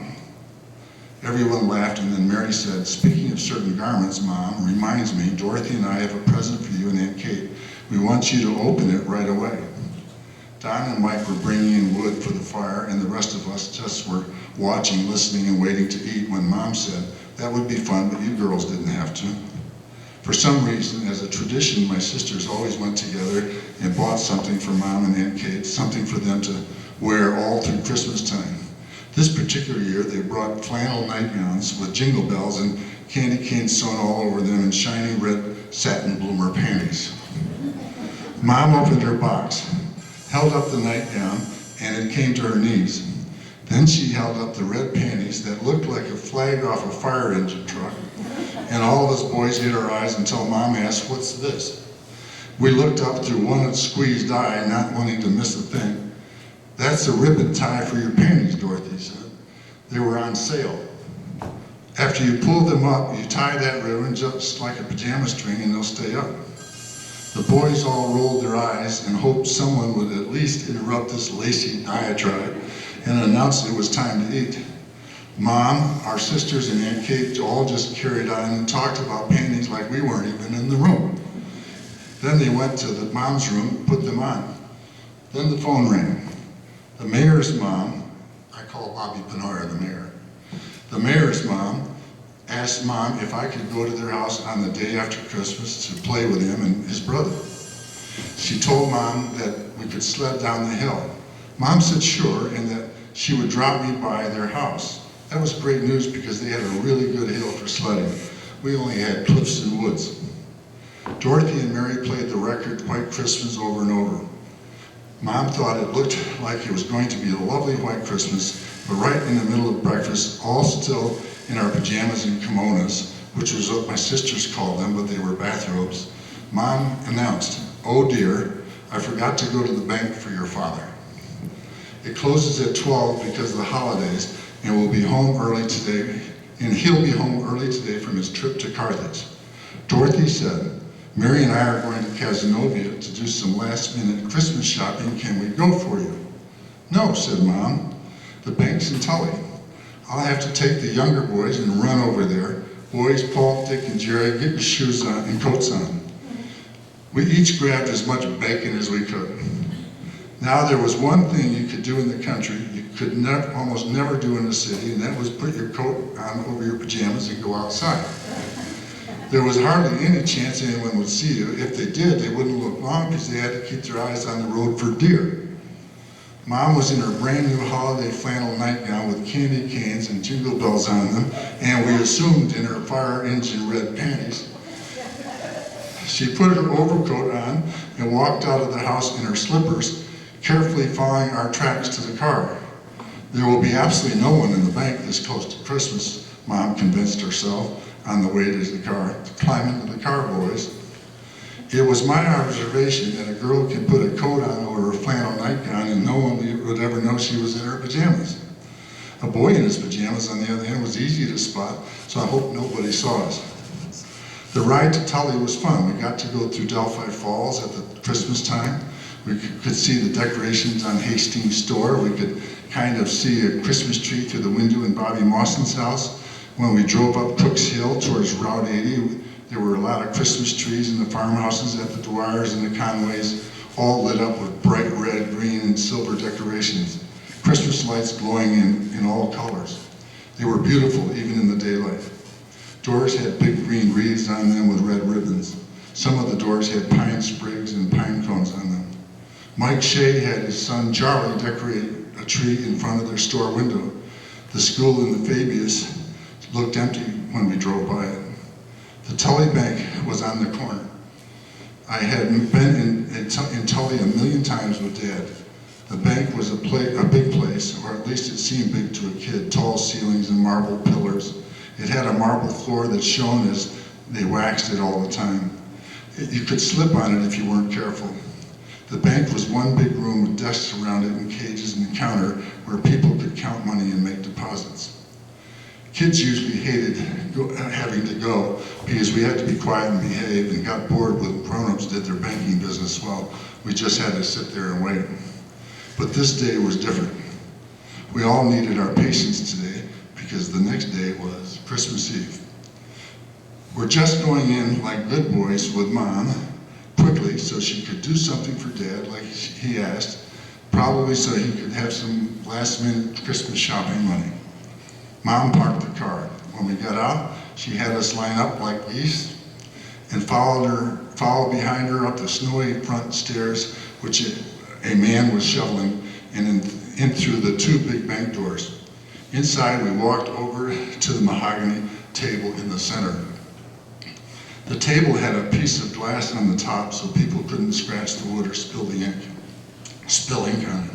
Everyone laughed, and then Mary said, "Speaking of certain garments, Mom, reminds me, Dorothy and I have a present for you and Aunt Kate. We want you to open it right away." Don and Mike were bringing in wood for the fire, and the rest of us just were watching, listening, and waiting to eat when Mom said, "That would be fun, but you girls didn't have to." For some reason, as a tradition, my sisters always went together and bought something for Mom and Aunt Kate, something for them to wear all through Christmas time. This particular year, they brought flannel nightgowns with jingle bells and candy canes sewn all over them and shiny red satin bloomer panties. Mom opened her box, held up the nightgown, and it came to her knees. Then she held up the red panties that looked like a flag off a fire engine truck, and all of us boys hid our eyes until Mom asked, "What's this?" We looked up through one squeezed eye, not wanting to miss a thing. "That's a ribbon tie for your panties," Dorothy said. "They were on sale. After you pull them up, you tie that ribbon just like a pajama string and they'll stay up." The boys all rolled their eyes and hoped someone would at least interrupt this lacy diatribe and announce it was time to eat. Mom, our sisters, and Aunt Kate all just carried on and talked about panties like we weren't even in the room. Then they went to the mom's room and put them on. Then the phone rang. The mayor's mom, I call Bobby Penora the mayor. The mayor's mom asked Mom if I could go to their house on the day after Christmas to play with him and his brother. She told Mom that we could sled down the hill. Mom said sure, and that she would drop me by their house. That was great news because they had a really good hill for sledding. We only had cliffs and woods. Dorothy and Mary played the record White Christmas over and over. Mom thought it looked like it was going to be a lovely white Christmas, but right in the middle of breakfast, all still in our pajamas and kimonos, which was what my sisters called them, but they were bathrobes, Mom announced, "Oh dear, I forgot to go to the bank for your father. It closes at 12 because of the holidays, and we'll be home early today, and he'll be home early today from his trip to Carthage." Dorothy said, "Mary and I are going to Cazenovia to do some last-minute Christmas shopping. Can we go for you?" "No," said Mom. "The bank's in Tully. I'll have to take the younger boys and run over there. Boys, Paul, Dick, and Jerry, get your shoes on and coats on." We each grabbed as much bacon as we could. Now there was one thing you could do in the country you could almost never do in the city, and that was put your coat on over your pajamas and go outside. There was hardly any chance anyone would see you. If they did, they wouldn't look long because they had to keep their eyes on the road for deer. Mom was in her brand new holiday flannel nightgown with candy canes and jingle bells on them, and we assumed in her fire engine red panties. She put her overcoat on and walked out of the house in her slippers, carefully following our tracks to the car. There will be absolutely no one in the bank this close to Christmas, Mom convinced herself on the way to the car. Climb into the car, boys. It was my observation that a girl can put a coat on over her flannel nightgown and no one would ever know she was in her pajamas. A boy in his pajamas, on the other hand, was easy to spot, so I hope nobody saw us. The ride to Tully was fun. We got to go through Delphi Falls at the Christmas time. We could see the decorations on Hastings store. We could kind of see a Christmas tree through the window in Bobby Mawson's house. When we drove up Cook's Hill towards Route 80, there were a lot of Christmas trees in the farmhouses at the Dwyers and the Conways, all lit up with bright red, green, and silver decorations. Christmas lights glowing in all colors. They were beautiful even in the daylight. Doors had big green wreaths on them with red ribbons. Some of the doors had pine sprigs and pine cones on them. Mike Shea had his son Charlie decorate a tree in front of their store window. The school in the Fabius looked empty when we drove by it. The Tully Bank was on the corner. I had been in Tully a million times with Dad. The bank was a big place, or at least it seemed big to a kid. Tall ceilings and marble pillars. It had a marble floor that shone as they waxed it all the time. You could slip on it if you weren't careful. The bank was one big room with desks around it and cages and a counter where people could count money and make deposits. Kids usually hated having to go because we had to be quiet and behave and got bored when grown-ups did their banking business. Well, we just had to sit there and wait. But this day was different. We all needed our patience today because the next day was Christmas Eve. We're just going in like good boys with Mom quickly so she could do something for Dad like he asked, probably so he could have some last-minute Christmas shopping money. Mom parked the car. When we got out, she had us line up like geese and followed behind her up the snowy front stairs, which a man was shoveling, and in through the two big bank doors. Inside, we walked over to the mahogany table in the center. The table had a piece of glass on the top so people couldn't scratch the wood or spill ink on it.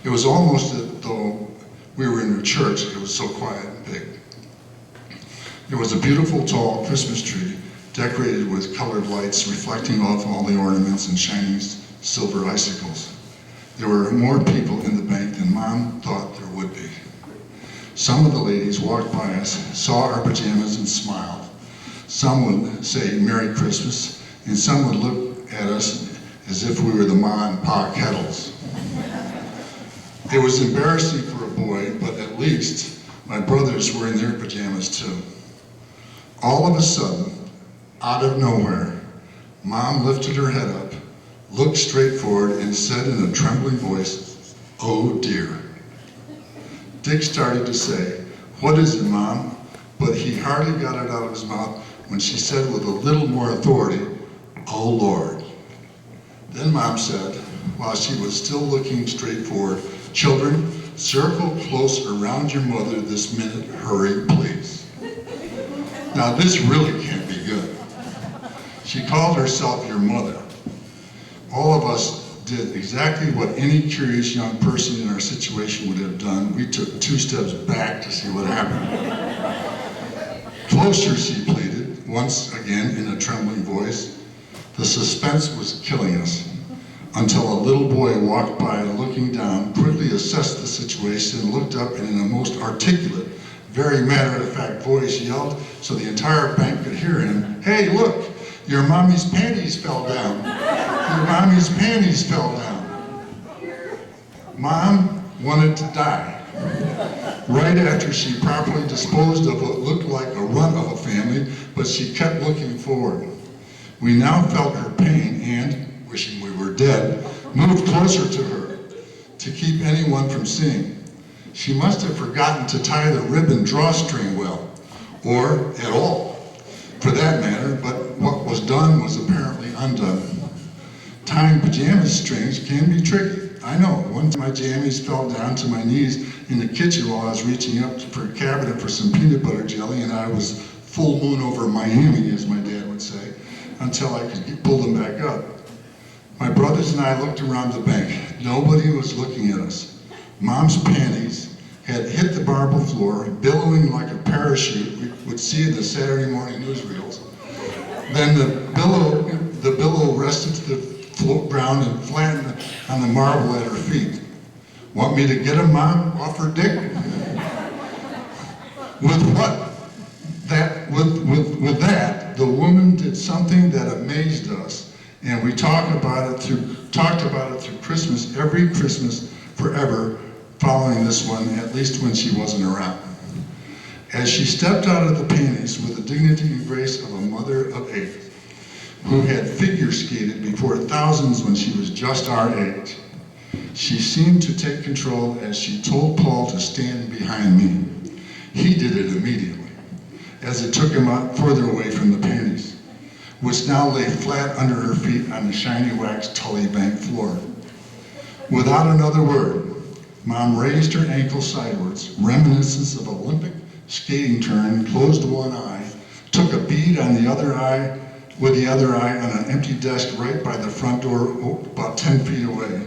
It was almost as though we were in a church. It was so quiet and big. There was a beautiful tall Christmas tree decorated with colored lights reflecting off all the ornaments and shining silver icicles. There were more people in the bank than Mom thought there would be. Some of the ladies walked by us, saw our pajamas and smiled. Some would say Merry Christmas, and some would look at us as if we were the Ma and Pa Kettles. It was embarrassing for a boy, but at least my brothers were in their pajamas too. All of a sudden, out of nowhere, Mom lifted her head up, looked straight forward, and said in a trembling voice, "Oh dear." Dick started to say, "What is it, Mom?" But he hardly got it out of his mouth when she said with a little more authority, "Oh Lord." Then Mom said, while she was still looking straight forward, "Children, circle close around your mother this minute. Hurry, please." Now this really can't be good. She called herself your mother. All of us did exactly what any curious young person in our situation would have done. We took 2 steps back to see what happened. "Closer," she pleaded, once again in a trembling voice. The suspense was killing us, until a little boy walked by, looking down, quickly assessed the situation, and looked up and in a most articulate, very matter-of-fact voice yelled so the entire bank could hear him, "Hey, look, your mommy's panties fell down. Your mommy's panties fell down." Mom wanted to die. Right after she properly disposed of what looked like a runt of a family, but she kept looking forward. We now felt her pain and, wishing we were dead, moved closer to her to keep anyone from seeing. She must have forgotten to tie the ribbon drawstring well, or at all, for that matter, but what was done was apparently undone. Tying pajama strings can be tricky. I know. One time my jammies fell down to my knees in the kitchen while I was reaching up for a cabinet for some peanut butter jelly, and I was full moon over Miami, as my dad would say, until I could pull them back up. My brothers and I looked around the bank. Nobody was looking at us. Mom's panties had hit the marble floor, billowing like a parachute we would see in the Saturday morning newsreels. Then the billow rested to the ground and flattened on the marble at her feet. Want me to get him, Mom? Offered Dick. With what? With that, the woman did something that amazed us, and we talked about it through Christmas, every Christmas forever, following this one, at least when she wasn't around. As she stepped out of the panties with the dignity and grace of a mother of 8, who had figure skated before thousands when she was just our age, she seemed to take control as she told Paul to stand behind me. He did it immediately, as it took him out further away from the panties, which now lay flat under her feet on the shiny wax Tully Bank floor. Without another word, Mom raised her ankle sidewards, reminiscence of Olympic skating turn, closed one eye, took a bead on the other eye, with the other eye on an empty desk right by the front door about 10 feet away.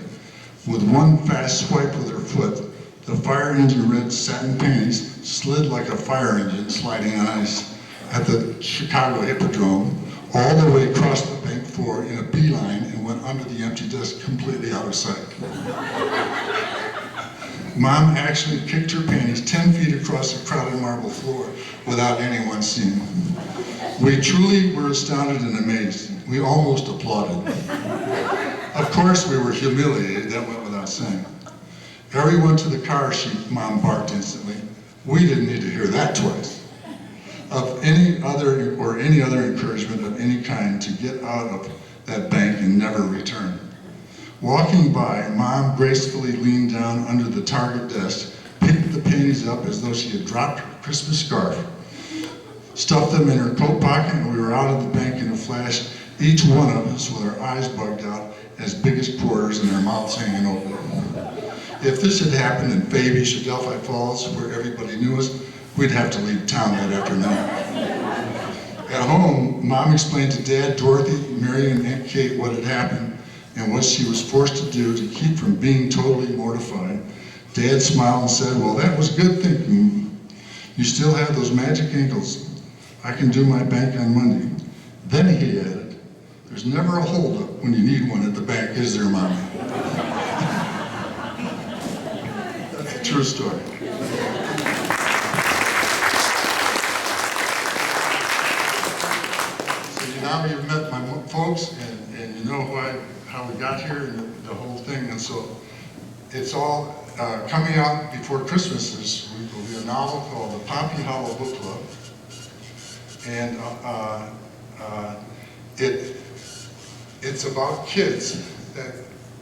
With one fast swipe with her foot, the fire engine red satin panties slid like a fire engine sliding on ice at the Chicago Hippodrome, all the way across the bank floor in a beeline and went under the empty desk completely out of sight. Mom actually kicked her panties 10 feet across the crowded marble floor without anyone seeing. We truly were astounded and amazed. We almost applauded. Of course, we were humiliated. That went without saying. Everyone to the car, Mom barked instantly. We didn't need to hear that twice. Of any other encouragement of any kind to get out of that bank and never return. Walking by, Mom gracefully leaned down under the Target desk, picked the panties up as though she had dropped her Christmas scarf, stuffed them in her coat pocket, and we were out of the bank in a flash, each one of us with our eyes bugged out as big as quarters and our mouths hanging open. If this had happened in Fabius or Delphi Falls, where everybody knew us, we'd have to leave town that afternoon. At home, Mom explained to Dad, Dorothy, Mary, and Aunt Kate what had happened and what she was forced to do to keep from being totally mortified. Dad smiled and said, well, that was good thinking. You still have those magic ankles. I can do my bank on Monday. Then he added, there's never a holdup when you need one at the bank, is there, Mommy? That's a true story. So now you've met my folks, and you know how we got here and the whole thing, and so it's all coming out before Christmas. Will be a novel called The Pompey Hollow Book Club, and it's about kids that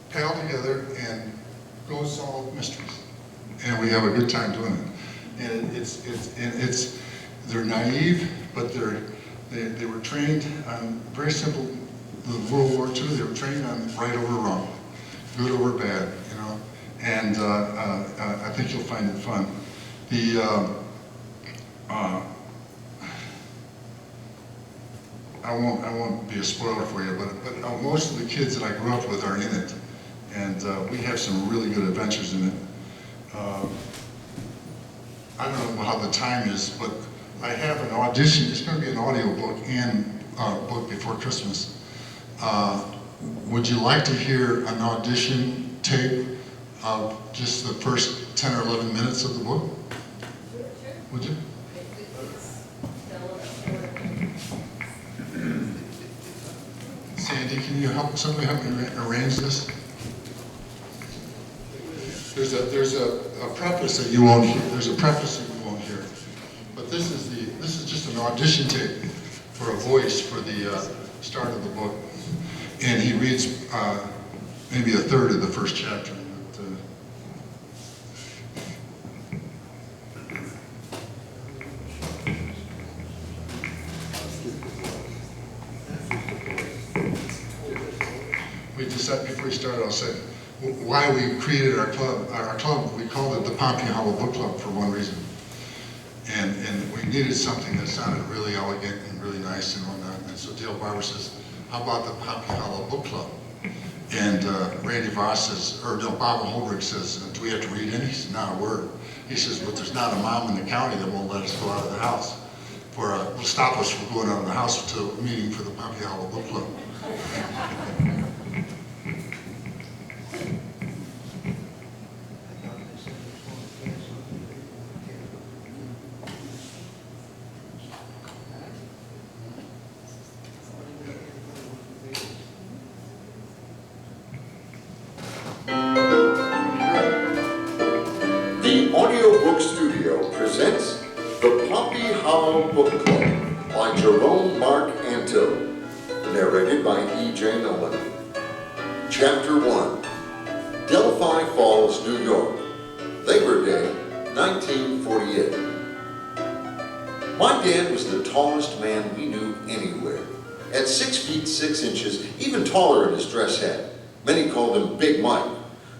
pal together and go solve mysteries, and we have a good time doing it. And they're naive, but they were trained on very simple. The World War II, they were trained on right over wrong, good over bad, you know. And I think you'll find it fun. I won't be a spoiler for you, but most of the kids that I grew up with are in it, and we have some really good adventures in it. I don't know how the time is, but I have an audition. It's going to be an audio book and book before Christmas. Would you like to hear an audition tape of just the first 10 or 11 minutes of the book? Would you? Sandy, can you somebody help me arrange this? There's a preface that you won't hear. There's a preface that you won't hear. But this is just an audition tape for a voice for the start of the book. And he reads maybe a third of the first chapter. We decided before we start, I'll say, why we created our club, we called it the Pompey Hollow Book Club for one reason. And we needed something that sounded really elegant and really nice and whatnot. And so Dale Barber says, how about the Pompey Hollow Book Club? And Randy Voss says, or no, Bob Holbrook says, do we have to read any? He says, not a word. He says, but there's not a mom in the county that won't let us go out of the house. Will stop us from going out of the house to a meeting for the Pompey Hollow Book Club. The Audiobook Studio presents The Pompey Hollow Book Club by Jerome Mark Antil, narrated by E.J. Nolan. Chapter 1, Delphi Falls, New York, Labor Day, 1948. My dad was the tallest man we knew anywhere. At 6 feet 6 inches, even taller in his dress hat. Many called him Big Mike.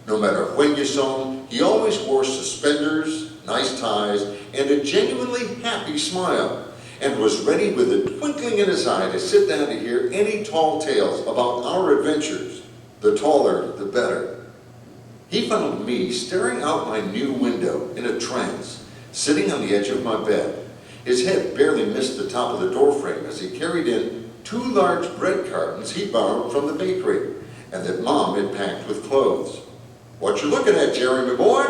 No matter when you saw him, he always wore suspenders, nice ties, and a genuinely happy smile, and was ready with a twinkling in his eye to sit down to hear any tall tales about our adventures. The taller, the better. He found me staring out my new window in a trance, sitting on the edge of my bed. His head barely missed the top of the doorframe as he carried in 2 large bread cartons he borrowed from the bakery, and that Mom had packed with clothes. "What you looking at, Jerry, my boy?"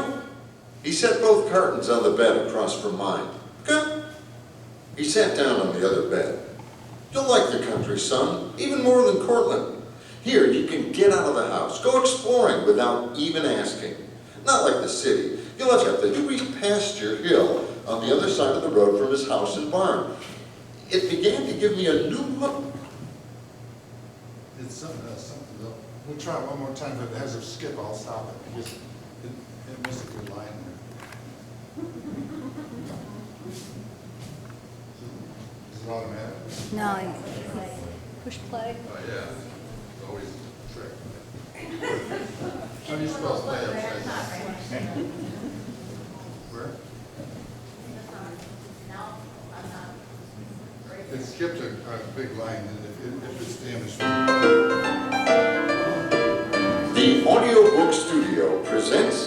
He set both cartons on the bed across from mine. "Good." He sat down on the other bed. "You'll like the country, son, even more than Cortland. Here you can get out of the house, go exploring without even asking. Not like the city. You'll have to do pasture hill on the other side of the road from his house and barn." It began to give me a new hook. It's something though. We'll try it one more time, but if it has a skip, I'll stop it, because it missed a good line there. Is it automatic? No, push play. Oh, yeah. It's always a trick. How do you spell play upside down? Where? It skipped a big line, and if it's damaged. The Audiobook Studio presents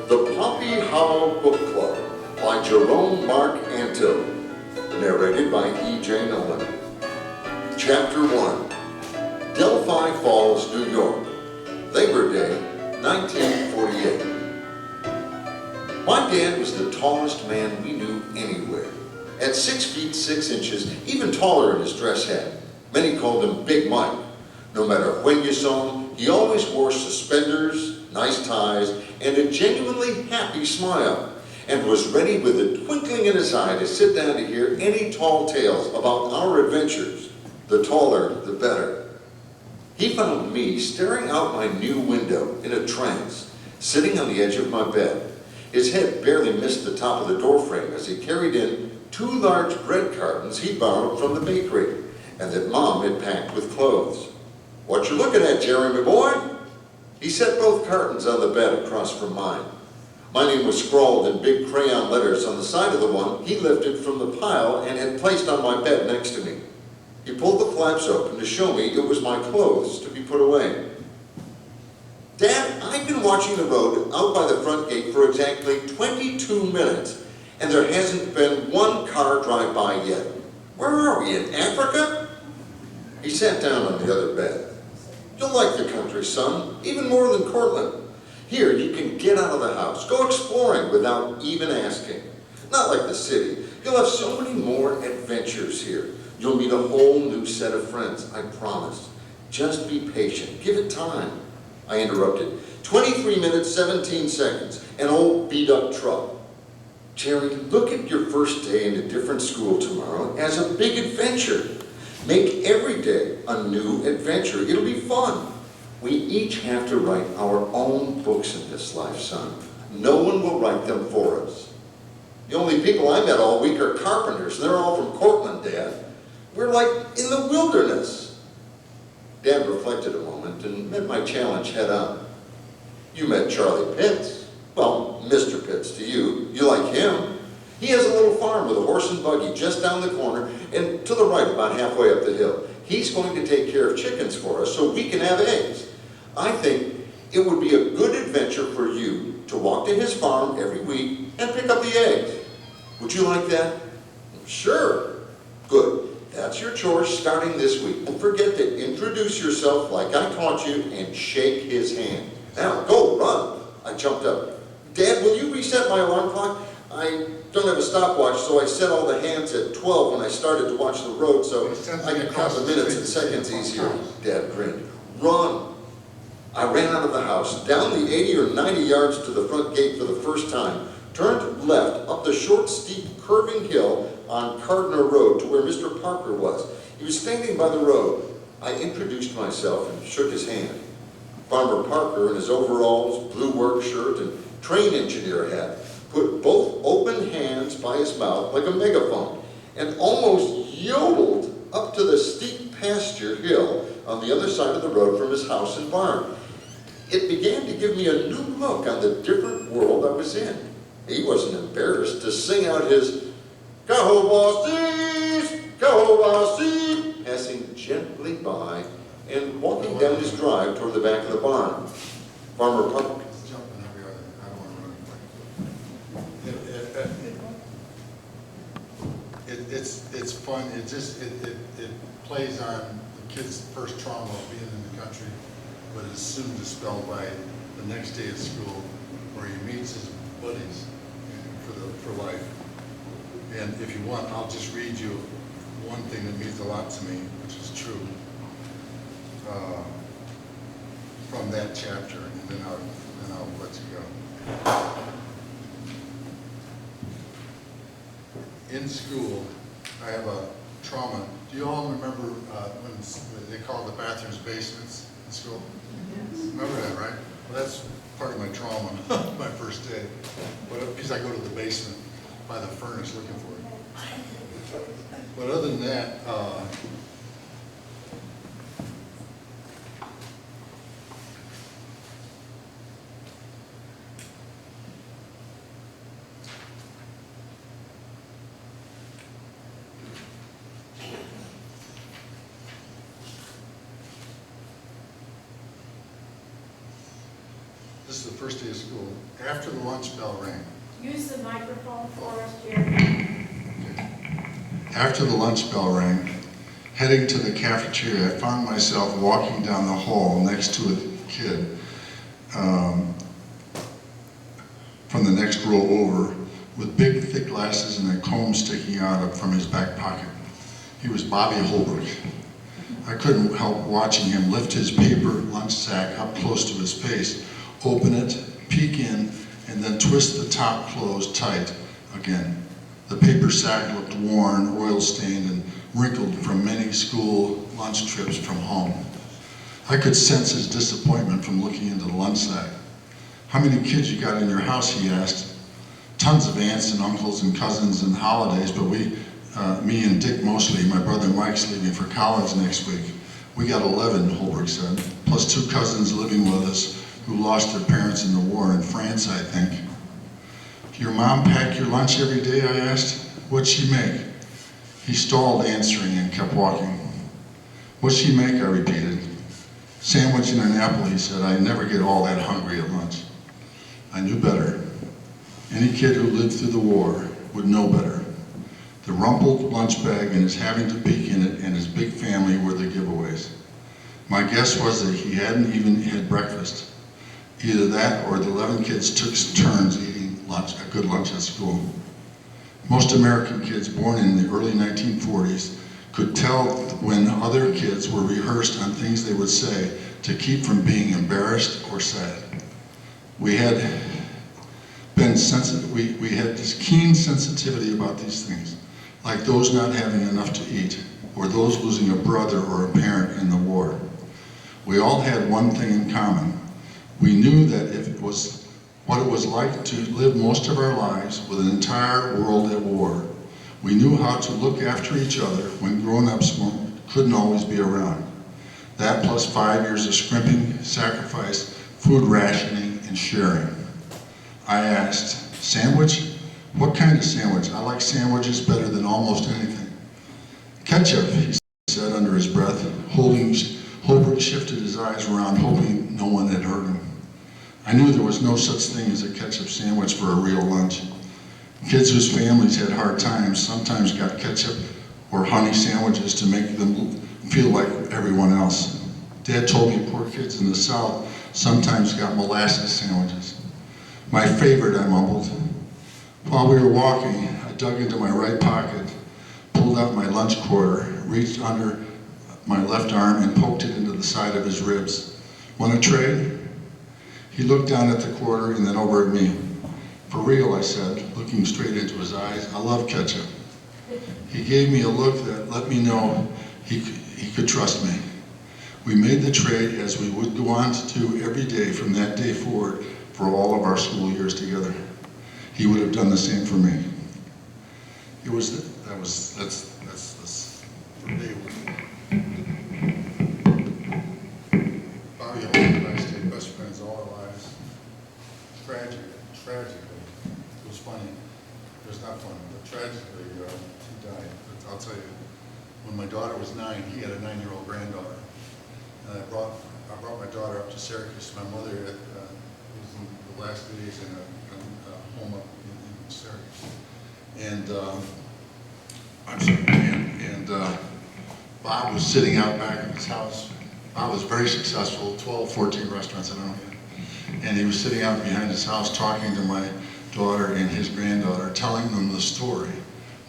The Pompey Hollow Book Club by Jerome Mark Antil, narrated by E.J. Nolan. Chapter 1, Delphi Falls, New York, Labor Day, 1948. My dad was the tallest man we knew anywhere. At 6 feet 6 inches, even taller in his dress hat. Many called him Big Mike. No matter when you saw him, he always wore suspenders, nice ties, and a genuinely happy smile, and was ready with a twinkling in his eye to sit down to hear any tall tales about our adventures. The taller, the better. He found me staring out my new window in a trance, sitting on the edge of my bed. His head barely missed the top of the doorframe as he carried in 2 large bread cartons he borrowed from the bakery, and that Mom had packed with clothes. "What you looking at, Jerry, my boy?" He set both cartons on the bed across from mine. My name was scrawled in big crayon letters on the side of the one he lifted from the pile and had placed on my bed next to me. He pulled the flaps open to show me it was my clothes to be put away. "Dad, I've been watching the road out by the front gate for exactly 22 minutes, and there hasn't been one car drive by yet. Where are we, in Africa?" He sat down on the other bed. "You'll like the country, son, even more than Cortland. Here you can get out of the house, go exploring without even asking. Not like the city. You'll have so many more adventures here. You'll meet a whole new set of friends, I promise. Just be patient, give it time." I interrupted. 23 minutes, 17 seconds, an old beat-up truck. "Jerry, look at your first day in a different school tomorrow as a big adventure. Make every day a new adventure. It'll be fun. We each have to write our own books in this life, son. No one will write them for us. The only people I met all week are carpenters, and they're all from Cortland, Dad. We're like in the wilderness." Dad reflected a moment and met my challenge head on. You met Charlie Pitts. Well, Mr. Pitts to you. You like him. He has a little farm with a horse and buggy just down the corner and to the right about halfway up the hill. He's going to take care of chickens for us so we can have eggs. I think it would be a good adventure for you to walk to his farm every week and pick up the eggs. Would you like that? Sure. Good. That's your chore starting this week. Don't forget to introduce yourself like I taught you and shake his hand. Now, go, run. I jumped up. Dad, will you reset my alarm clock? I don't have a stopwatch, so I set all the hands at 12 when I started to watch the road, so I can count the minutes and seconds easier. Dad grinned. Run. I ran out of the house, down the 80 or 90 yards to the front gate for the first time, turned left up the short, steep, curving hill on Cardinal Road to where Mr. Parker was. He was standing by the road. I introduced myself and shook his hand. Farmer Parker, in his overalls, blue work shirt, and train engineer hat, put both open hands by his mouth like a megaphone and almost yodeled up to the steep pasture hill on the other side of the road from his house and barn. It began to give me a new look on the different world I was in. He wasn't embarrassed to sing out his "Go Bosties! Go Bosties!" passing gently by and walking down his drive toward the back of the barn. Farmer Parker. Jumping every other, I don't want to run. It's fun. It plays on the kid's first trauma of being in the country, but is soon dispelled by the next day at school, where he meets his buddies for life. And if you want, I'll just read you one thing that means a lot to me, which is true, from that chapter, and then I'll let you go. In school, I have a trauma. Do you all remember when they called the bathrooms basements in school? Yes. Remember that, right? Well, that's part of my trauma, my first day. Because I go to the basement by the furnace looking for it. But other than that, this is the first day of school. After the lunch bell rang. Use the microphone for us, Jerry. After the lunch bell rang, heading to the cafeteria, I found myself walking down the hall next to a kid from the next row over with big, thick glasses and a comb sticking out from his back pocket. He was Bobby Holbrook. I couldn't help watching him lift his paper lunch sack up close to his face, open it, peek in, and then twist the top closed tight again. The paper sack looked worn, oil-stained, and wrinkled from many school lunch trips from home. I could sense his disappointment from looking into the lunch sack. "How many kids you got in your house?" he asked. "Tons of aunts and uncles and cousins and holidays, but me and Dick mostly. My brother Mike's leaving for college next week. We got 11, Holbrook said, plus 2 cousins living with us who lost their parents in the war in France, I think. "Your mom pack your lunch every day?" I asked. "What'd she make?" He stalled answering and kept walking. "What'd she make?" I repeated. "Sandwich and an apple," he said. "I never get all that hungry at lunch." I knew better. Any kid who lived through the war would know better. The rumpled lunch bag and his having to peek in it and his big family were the giveaways. My guess was that he hadn't even had breakfast. Either that or the 11 kids took turns eating lunch, a good lunch at school. Most American kids born in the early 1940s could tell when other kids were rehearsed on things they would say to keep from being embarrassed or sad. We had this keen sensitivity about these things, like those not having enough to eat, or those losing a brother or a parent in the war. We all had one thing in common. We knew that if it was what it was like to live most of our lives with an entire world at war. We knew how to look after each other when grown-ups couldn't always be around. That plus 5 years of scrimping, sacrifice, food rationing, and sharing. I asked, sandwich? What kind of sandwich? I like sandwiches better than almost anything. Ketchup, he said under his breath. Holbrook shifted his eyes around, hoping no one had heard him. I knew there was no such thing as a ketchup sandwich for a real lunch. Kids whose families had hard times sometimes got ketchup or honey sandwiches to make them feel like everyone else. Dad told me poor kids in the South sometimes got molasses sandwiches. My favorite, I mumbled. While we were walking, I dug into my right pocket, pulled out my lunch quarter, reached under my left arm and poked it into the side of his ribs. Want a trade? He looked down at the quarter and then over at me. For real, I said, looking straight into his eyes, I love ketchup. He gave me a look that let me know he could trust me. We made the trade as we would go on to do every day from that day forward for all of our school years together. He would have done the same for me. That's For day one. Bobby and I stayed best friends all our lives. Tragically, it was funny. It was not funny, but tragically, he died. But I'll tell you, when my daughter was 9, he had a 9-year-old granddaughter. And I brought my daughter up to Syracuse. My mother was in the last days in a home up in Syracuse. And Bob was sitting out back of his house. Bob was very successful, 12, 14 restaurants, I don't know. And he was sitting out behind his house talking to my daughter and his granddaughter, telling them the story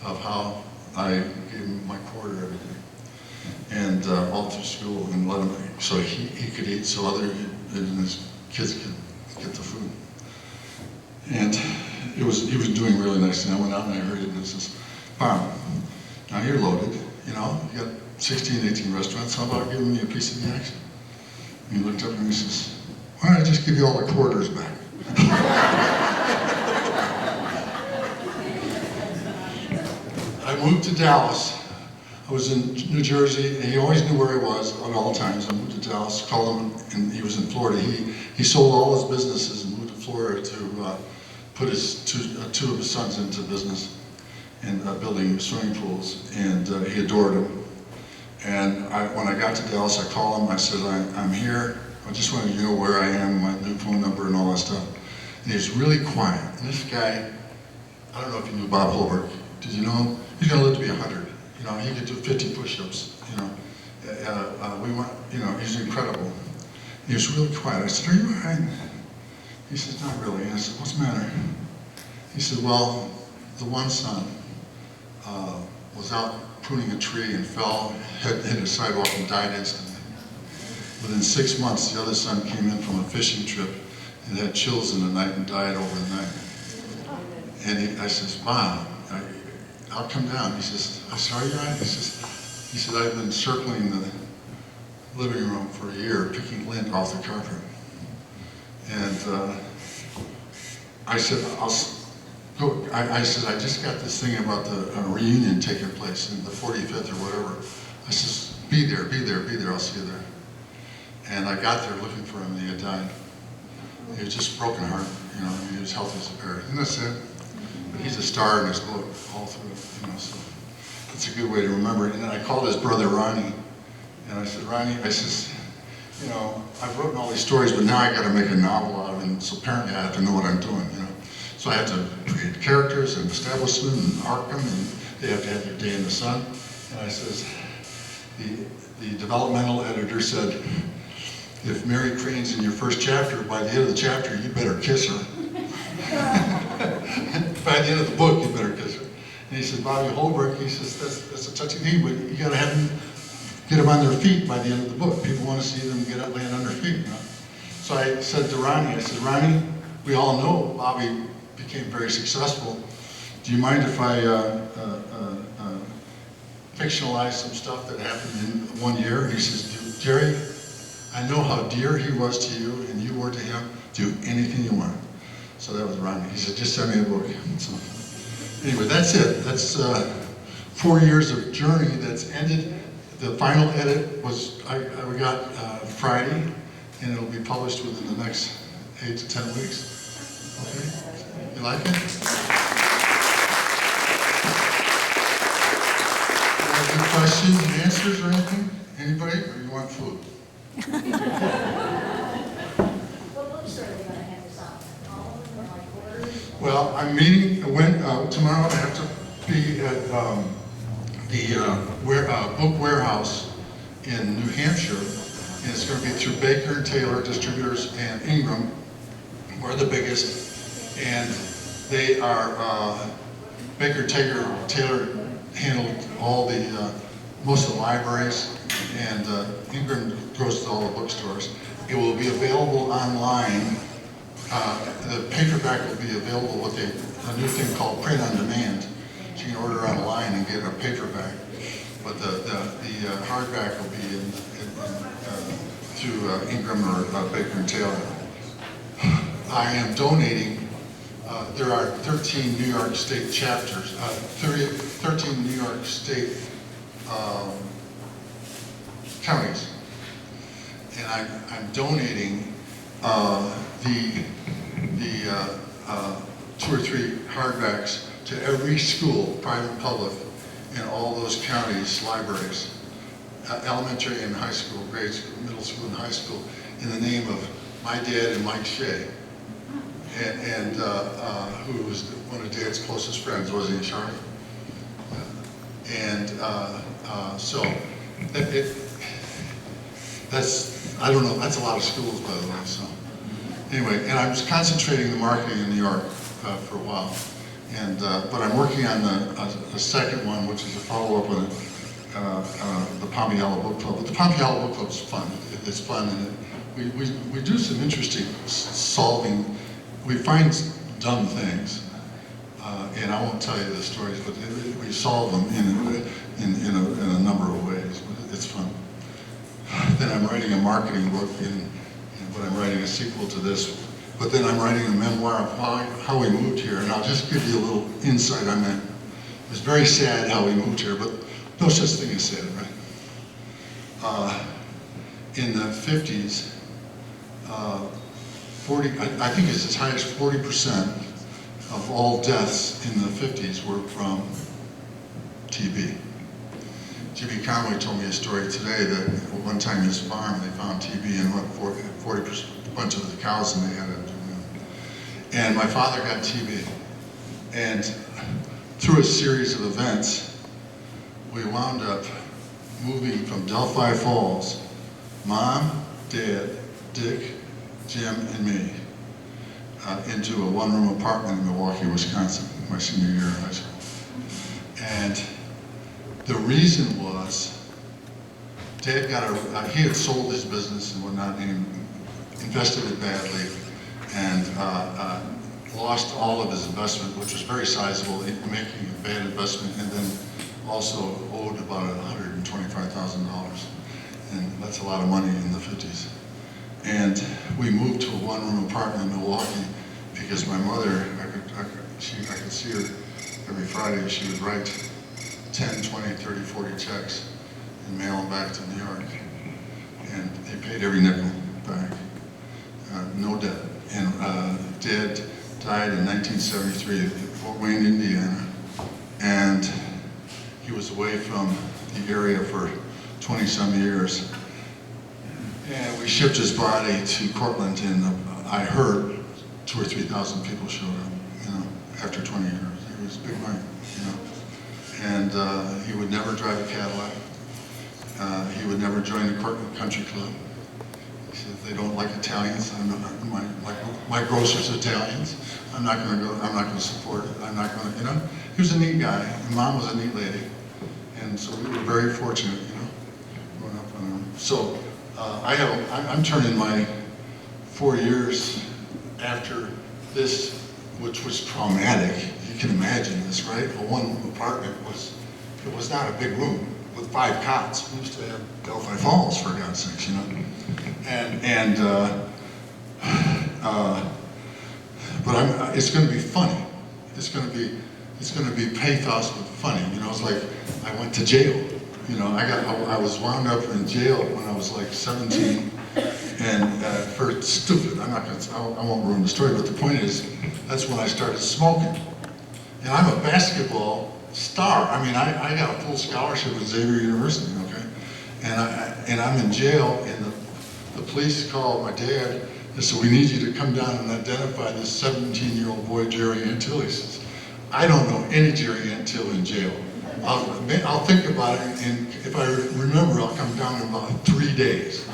of how I gave him my quarter every day. And all through school, and let him, so he could eat, so his kids could get the food. And he was doing really nice, and I went out and I heard it, and I says, Bob, now you're loaded, you got 16, 18 restaurants, how about giving me a piece of the action? And he looked up at me and says, why don't I just give you all the quarters back? I moved to Dallas. I was in New Jersey, and he always knew where I was at all times. I moved to Dallas, called him, and he was in Florida. He sold all his businesses and moved to Florida to put his two of his sons into business and building swimming pools, and he adored him. And when I got to Dallas, I called him. I said, I'm here. I just wanted you to know where I am, my new phone number, and all that stuff. And he was really quiet. And this guy, I don't know if you knew Bob Holbrook. Did you know him? He's going to live to be 100. He could do 50 push-ups. He's incredible. He was really quiet. I said, are you all right? He said, not really. And I said, what's the matter? He said, well, the one son was out pruning a tree and fell, hit a sidewalk and died instantly. Within 6 months, the other son came in from a fishing trip and had chills in the night and died over the night. And I says, Bob, I'll come down. He says, I'm sorry, you're right. He said, I've been circling the living room for a year, picking lint off the carpet. And I said, I said, I just got this thing about the reunion taking place in the 45th or whatever. I says, be there, I'll see you there. And I got there looking for him, and he had died. He was just broken heart, he was healthy as a parrot. And that's it. But he's a star in his book all through it, so it's a good way to remember it. And then I called his brother Ronnie, and I said, Ronnie, I says, I've written all these stories, but now I got to make a novel out of them, so apparently I have to know what I'm doing, So I have to create characters and establish them and arc them, and they have to have their day in the sun. And I says, the developmental editor said, if Mary Crane's in your first chapter, by the end of the chapter, you better kiss her. By the end of the book, you better kiss her. And he said, Bobby Holbrook, he says, that's a touchy thing, but you got to have them, get them on their feet by the end of the book. People want to see them get up, land on their feet, So I said to Ronnie, I said, Ronnie, we all know Bobby became very successful. Do you mind if I fictionalize some stuff that happened in 1 year? And he says, Jerry, I know how dear he was to you and you were to him. Do anything you want. So that was Ronnie. He said, just send me a book. So anyway, that's it. That's 4 years of journey that's ended. The final edit was, we got Friday, and it'll be published within the next 8 to 10 weeks. Okay? You like it? Any questions and answers or anything? Anybody? Or you want food? What bookstore are they gonna hand this out? All of them, like orders? Well, I'm meeting, tomorrow I have to be at the book warehouse in New Hampshire, and it's going to be through Baker and Taylor Distributors and Ingram. We're the biggest, and they are, Baker Taylor handled all the, most of the libraries, and Ingram goes to all the bookstores. It will be available online. The paperback will be available with a new thing called print on demand. So you can order online and get a paperback, but the hardback will be through Ingram or Baker and Taylor. I am donating. There are 13 New York State chapters, 13 New York State counties, and I'm donating the 2 or 3 hardbacks to every school, private and public, in all those counties' libraries, elementary and high school, grade school, middle school and high school, in the name of my dad and Mike Shea, and who was one of Dad's closest friends, wasn't he, Charlie? So that's, I don't know, that's a lot of schools, by the way. So anyway, and I was concentrating the marketing in New York for a while, and but I'm working on the second one, which is a follow-up on the Pompey Book Club. But the Pompey Book Club is fun. It's fun, and we do some interesting solving. We find dumb things, and I won't tell you the stories, but we solve them in a number of ways. But it's fun. Then I'm writing a marketing book, but I'm writing a sequel to this. But then I'm writing a memoir of how we moved here, and I'll just give you a little insight on that. It was very sad how we moved here, but no such thing as sad, right? In the 50s, I think it's as high as 40% of all deaths in the 50s were from TB. Jimmy Conway told me a story today that one time his farm, they found TB in 40%, a bunch of the cows, and they had it. And my father got TB. And through a series of events, we wound up moving from Delphi Falls, Mom, Dad, Dick, Jim, and me, into a one-room apartment in Milwaukee, Wisconsin, my senior year of high school. And the reason was, Dad he had sold his business and whatnot, and he invested it badly, and lost all of his investment, which was very sizable, making a bad investment, and then also owed about $125,000. And that's a lot of money in the 50s. And we moved to a one-room apartment in Milwaukee because my mother, I could see her every Friday. She would write 10, 20, 30, 40 checks and mail them back to New York. And they paid every nickel back, no debt. And Dad died in 1973 at Fort Wayne, Indiana. And he was away from the area for 20-some years. And we shipped his body to Cortland, and I heard 2,000 or 3,000 people showed up, after 20 years. It was big money, And he would never drive a Cadillac. He would never join the Cortland Country Club. He said, they don't like Italians. My grocer's Italians. I'm not going to go. I'm not going to support it. I'm not going to. He was a neat guy, and Mom was a neat lady, and so we were very fortunate, growing up on them. So I'm turning my 4 years after this, which was traumatic. You can imagine this, right? A one apartment it was not a big room with 5 cots. We used to have Delphi Falls, for God's sakes, But it's going to be funny. It's going to be pathos but funny. It's like I went to jail. I was wound up in jail when I was like 17, And for stupid, I won't ruin the story, but the point is, that's when I started smoking. And I'm a basketball star. I mean, I got a full scholarship at Xavier University, okay? And I'm in jail, and the police called my dad and said, we need you to come down and identify this 17-year-old boy, Jerry Antil. He says, I don't know any Jerry Antil in jail. I'll think about it, and if I remember, I'll come down in about 3 days.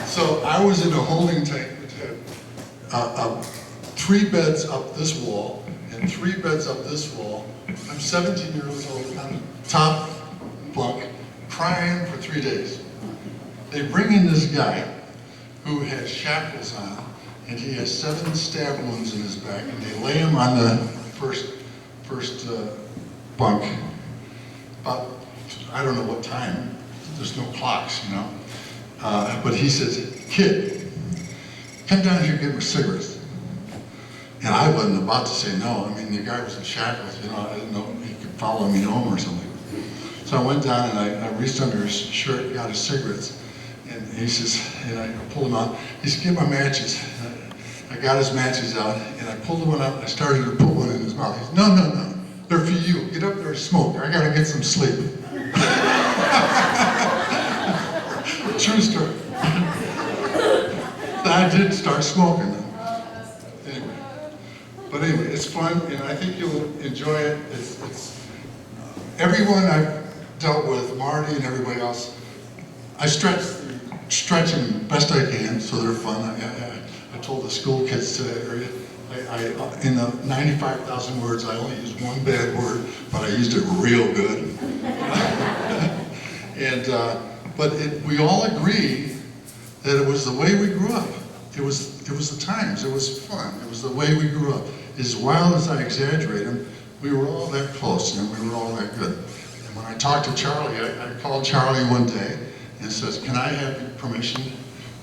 So I was in a holding tank that had 3 beds up this wall and 3 beds up this wall. I'm 17 years old on the top bunk, crying for 3 days. They bring in this guy who has shackles on, and he has 7 stab wounds in his back, and they lay him on the first bunk. About, I don't know what time, there's no clocks, you know. But he says, kid, come down here and get me cigarettes. And I wasn't about to say no. I mean, the guy was in shackles, you know, I didn't know he could follow me home or something. So I went down and I reached under his shirt, got his cigarettes. And he says, and I pulled them out. He said, get my matches. I got his matches out, and I pulled one out. I started to put one in his mouth. He said, no, no, no, they're for you. Get up there and smoke. I gotta get some sleep. True story. I did start smoking then. Anyway, it's fun, and I think you'll enjoy it. It's everyone I've dealt with, Marty and everybody else, I stretch them best I can, so they're fun. I told the school kids today, in the 95,000 words, I only used 1 bad word, but I used it real good. But we all agree that it was the way we grew up. It was the times. It was fun. It was the way we grew up. As wild as I exaggerate them, we were all that close, and we were all that good. And when I talked to Charlie, I called Charlie one day and says, can I have permission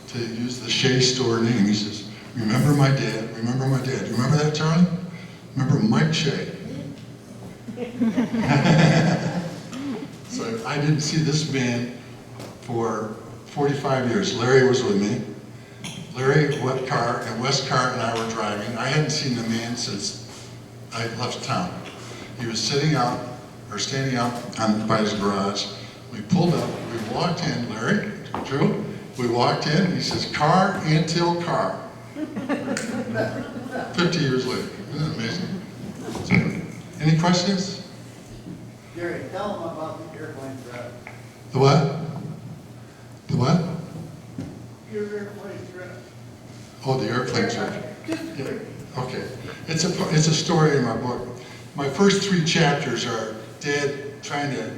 to use the Shea store name? He says, remember my dad, remember my dad. You remember that, Charlie? Remember Mike Shea? So I didn't see this man for 45 years. Larry was with me. Larry, Wes Carr and I were driving. I hadn't seen the man since I left town. He was standing out by his garage. We pulled up, we walked in, Larry, Drew, we walked in, he says, Carr Antil Carr. 50 years later, isn't that amazing? So, any questions? Jerry, tell them about the airplane threat. The what? The what? Your airplane threat. Oh, the airplane trip. Yeah. Okay. It's a story in my book. My first 3 chapters are Dad trying to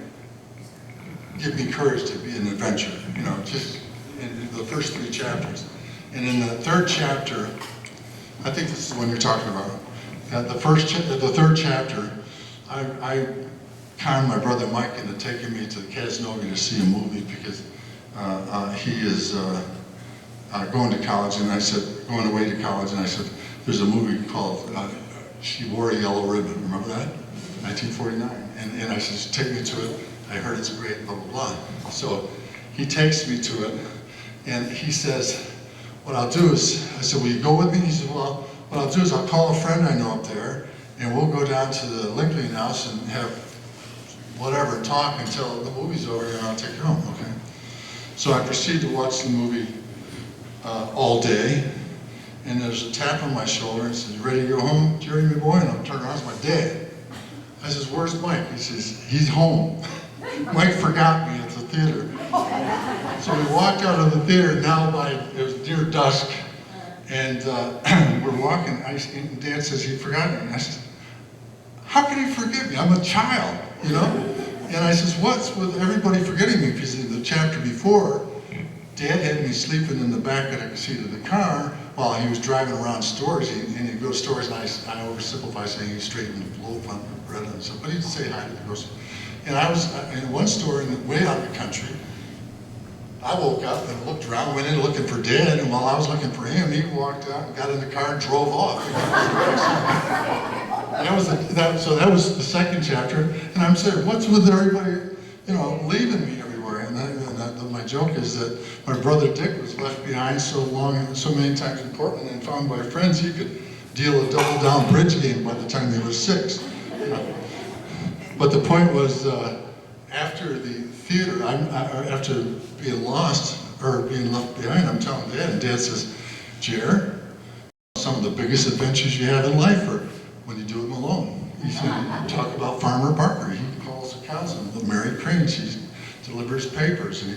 give me courage to be an adventurer, you know, just in the first 3 chapters. And in the 3rd chapter, I think this is the one you're talking about. The 3rd chapter, I conned my brother Mike into taking me to Casanova to see a movie because he is going to college, and I said, going away to college, and I said, there's a movie called She Wore a Yellow Ribbon, remember that? 1949, and I said, take me to it, I heard it's great, blah, blah, blah. So he takes me to it, and he says, what I'll do is, I said, will you go with me? He said, well, what I'll do is I'll call a friend I know up there, and we'll go down to the Lincoln House and have whatever, talk until the movie's over, and I'll take you home, okay? So I proceed to watch the movie all day, and there's a tap on my shoulder and says, you ready to go home, Jerry, my boy? And I'm turning around, it's my dad. I says, where's Mike? He says, he's home. Mike forgot me at the theater. So we walked out of the theater, it was near dusk, and we're walking, and Dad says, he forgot me. And I said, how can he forget me? I'm a child, you know? And I says, what's with everybody forgetting me? Because in the chapter before, Dad had me sleeping in the back of the seat of the car while he was driving around stores. And he'd go to stores, and I oversimplify saying he straightened the loaf on bread and stuff, but he'd say hi to the grocery. And I was in one store way out in the country. I woke up and looked around, went in looking for Dad, and while I was looking for him, he walked out and got in the car and drove off. So that was the 2nd chapter, and I'm saying, what's with everybody, you know, leaving me everywhere? And joke is that my brother Dick was left behind so many times in Portland and found by friends he could deal a double down bridge game by the time they were 6. But the point was, after the theater, after being lost or being left behind, I'm telling Dad, and Dad says, Jer, some of the biggest adventures you have in life are when you do them alone. He said, talk about Farmer Barker. He calls the cousin with Mary Crane. She delivers papers, and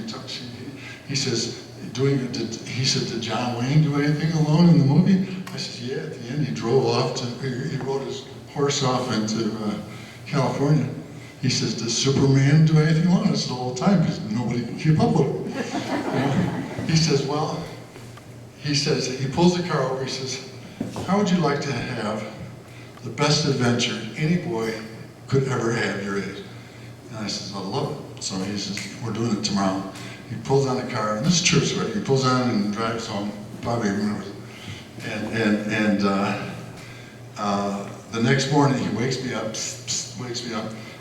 he says, he said, did John Wayne do anything alone in the movie? I said, yeah, at the end he drove off he rode his horse off into California. He says, does Superman do anything alone? I said, all the time, because nobody can keep up with him. He says, well, he pulls the car over, he says, how would you like to have the best adventure any boy could ever have your age? And I said, I love it. So he says, we're doing it tomorrow. He pulls on the car, and this is true story. He pulls on and drives home, Bobby remembers. And the next morning he wakes me up,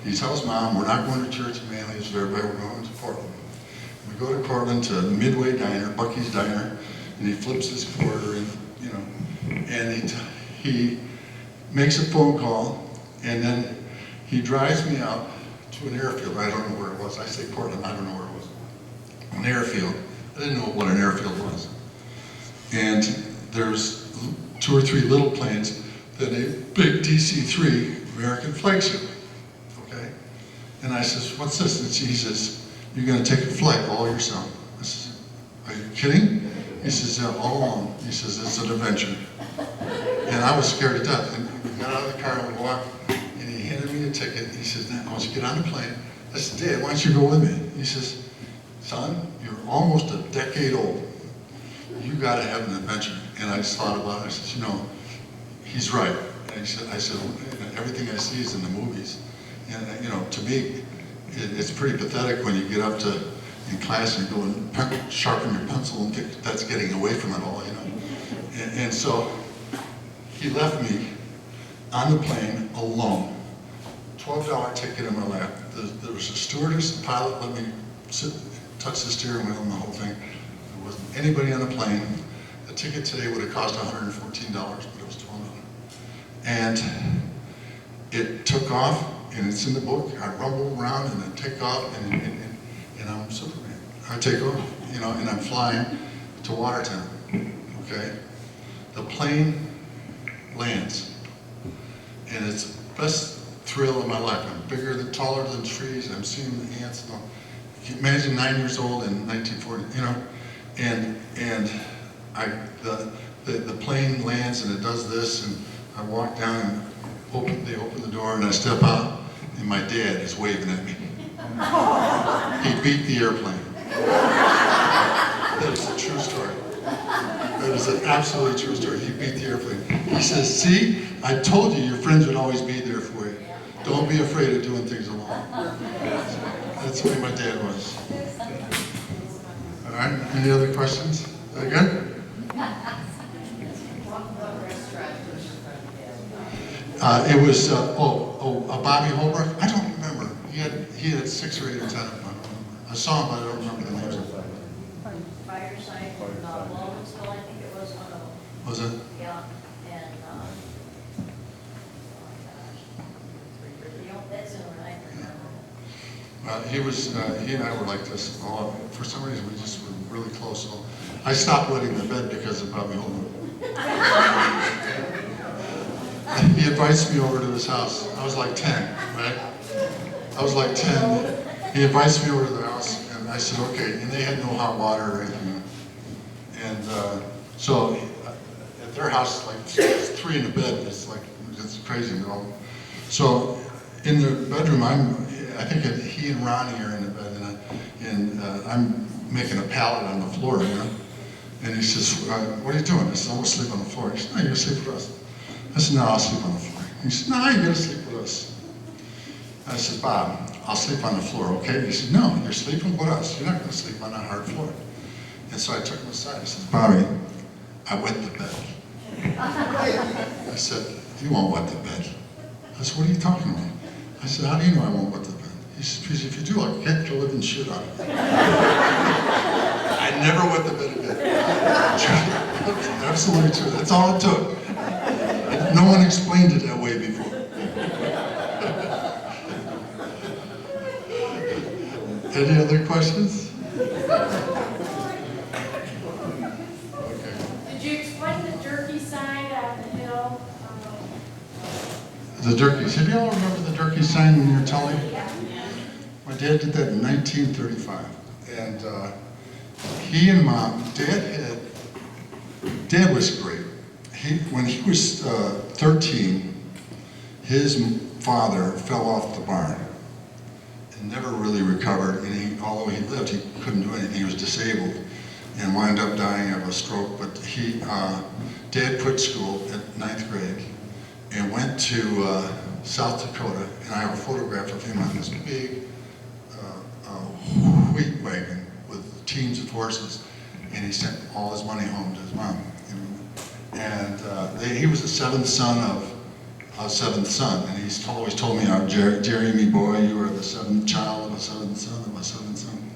He tells Mom, we're not going to church in Manly, it's very bad, we're going to Portland. We go to Portland to Midway Diner, Bucky's Diner, and he flips his quarter in, and he makes a phone call, and then he drives me out to an airfield. I don't know where it was. I say Portland, I don't know where it was. An airfield. I didn't know what an airfield was. And there's 2 or 3 little planes, then a big DC-3 American flagship. Okay? And I says, what's this? And he says, you're going to take a flight all yourself. I says, are you kidding? He says, yeah, all alone. He says, it's an adventure. And I was scared to death. And we got out of the car and we walked, and he handed me a ticket. He says, now, once you get on the plane, I said, Dad, why don't you go with me? He says, son, you're almost a decade old. You got to have an adventure. And I just thought about it. I said, he's right. And I said, everything I see is in the movies. And, to me, it's pretty pathetic when you get up in class and go and sharpen your pencil and think that's getting away from it all, And so he left me on the plane alone. $12 ticket in my lap. There was a stewardess, the pilot let me touch the steering wheel and the whole thing. There wasn't anybody on the plane. The ticket today would have cost $114, but it was $12. And it took off, and it's in the book. I rumble around and I take off, and I'm Superman. I take off, and I'm flying to Watertown, okay? The plane lands, and it's the best thrill of my life. I'm taller than trees, I'm seeing the ants. Can you imagine 9 years old in 1940, and the plane lands and it does this, and I walk down and they open the door and I step out, and my dad is waving at me. He beat the airplane. That is a true story. That is an absolutely true story. He beat the airplane. He says, see, I told you your friends would always be there for you. Don't be afraid of doing things alone. That's the way my dad was. All right, any other questions? Is that good? It was, Bobby Holbrook? I don't remember. He had 6 or 8 or 10 of them. I saw him, but I don't remember the names. Fireside in Waldenville, I think it was one of them. Was it? Yeah, and, oh my gosh. That's the one I remember. He and I were like this. For some reason, we just were really close. So I stopped wetting the bed because of Bobby Holbrook. He invites me over to his house. I was like 10, right? I was like 10. He invites me over to the house, and I said, okay. And they had no hot water or anything. And so at their house, like 3 in the bed. It's crazy. So in the bedroom, I think he and Ronnie are in the bed, and I'm making a pallet on the floor, And he says, what are you doing? I said, I'm going to sleep on the floor. He said, no, you're going to sleep with us. I said, no, I'll sleep on the floor. He said, no, you're going to sleep with us. I said, Bob, I'll sleep on the floor, okay? He said, no, you're sleeping with us. You're not going to sleep on a hard floor. And so I took him aside. I said, Bobby, I wet the bed. I said, you won't wet the bed. I said, what are you talking about? I said, how do you know I won't wet the bed? He said, because if you do, I'll get the living shit out of you. I never went to bed again. Absolutely true. That's all it took. No one explained it that way before. Any other questions? Did you explain the jerky sign on the hill? The Durkees. Have you all remember the Durkee sign in your telly? My dad did that in 1935. And he and Mom, Dad was great. When he was 13, his father fell off the barn and never really recovered. And although he lived, he couldn't do anything. He was disabled and wound up dying of a stroke. But Dad quit school at 9th grade and went to South Dakota. And I have a photograph of him on this big wheat wagon with teams of horses. And he sent all his money home to his mom. And he was the seventh son of a seventh son. And he's always told me, Jerry, me boy, you are the seventh child of a seventh son of a seventh son.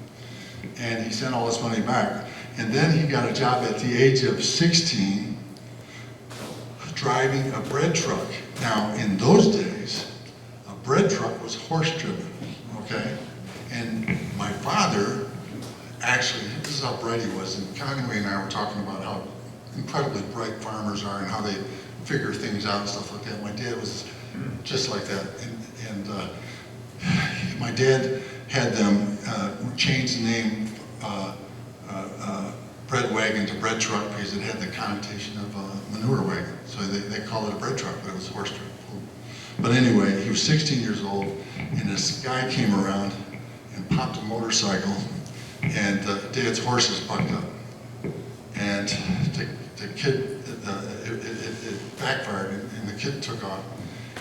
And he sent all his money back. And then he got a job at the age of 16 driving a bread truck. Now, in those days, a bread truck was horse-driven, okay? And my father, actually, this is how bright he was. And Conway and I were talking about how incredibly bright farmers are and how they figure things out and stuff like that. My dad was just like that. And my dad had them change the name bread wagon to bread truck because it had the connotation of a manure wagon. So they called it a bread truck, but it was a horse truck. But anyway, he was 16 years old, and this guy came around and popped a motorcycle, and Dad's horses bucked up. And the kid, it backfired, and the kid took off.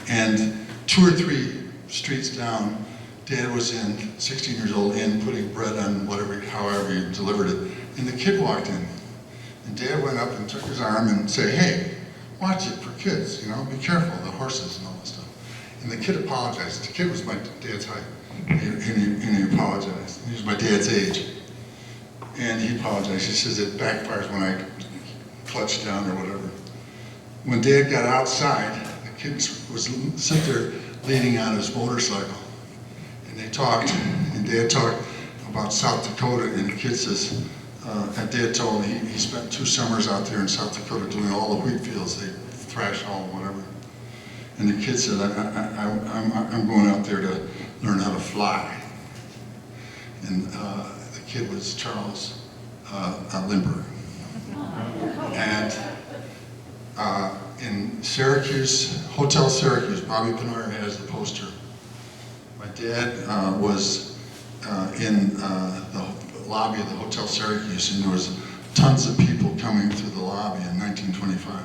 And 2 or 3 streets down, Dad was 16 years old, putting bread on however he delivered it. And the kid walked in. And Dad went up and took his arm and said, hey, watch it for kids, be careful, the horses and all that stuff. And the kid apologized. The kid was my dad's height. And he apologized. He was my dad's age. And he apologized. He says it backfires when I clutched down or whatever. When Dad got outside, the kid was sitting there leaning on his motorcycle. And they talked, and Dad talked about South Dakota, and the kid says, and Dad told me he spent 2 summers out there in South Dakota doing all the wheat fields. They thrash all whatever. And the kid said, I'm going out there to learn how to fly. And the kid was Charles Lindbergh. And in Syracuse, Hotel Syracuse, Bobby Pinard has the poster. My dad was in the lobby of the Hotel Syracuse, and there was tons of people coming through the lobby in 1925.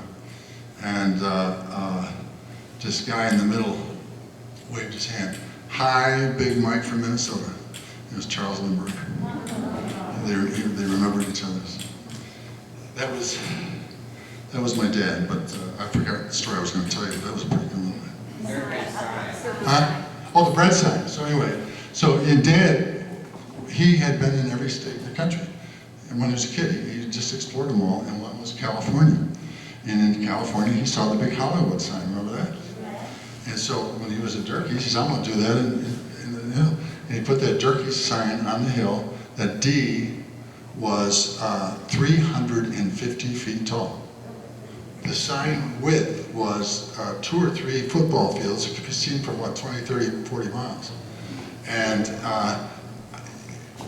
And this guy in the middle waved his hand. Hi, Big Mike from Minnesota. It was Charles Lindbergh. They remembered each other. That was my dad, but I forgot the story I was going to tell you. That was a pretty good one. Huh? Oh, the bread sign. So anyway, in Dad, he had been in every state in the country. And when he was a kid, he just explored them all, and one was California. And in California, he saw the big Hollywood sign, remember that? And so when he was at Durkee, he says, I'm going to do that in the hill. And he put that Durkee sign on the hill. That D was 350 feet tall. The sign width was 2 or 3 football fields. It could be seen from, 20, 30, 40 miles. And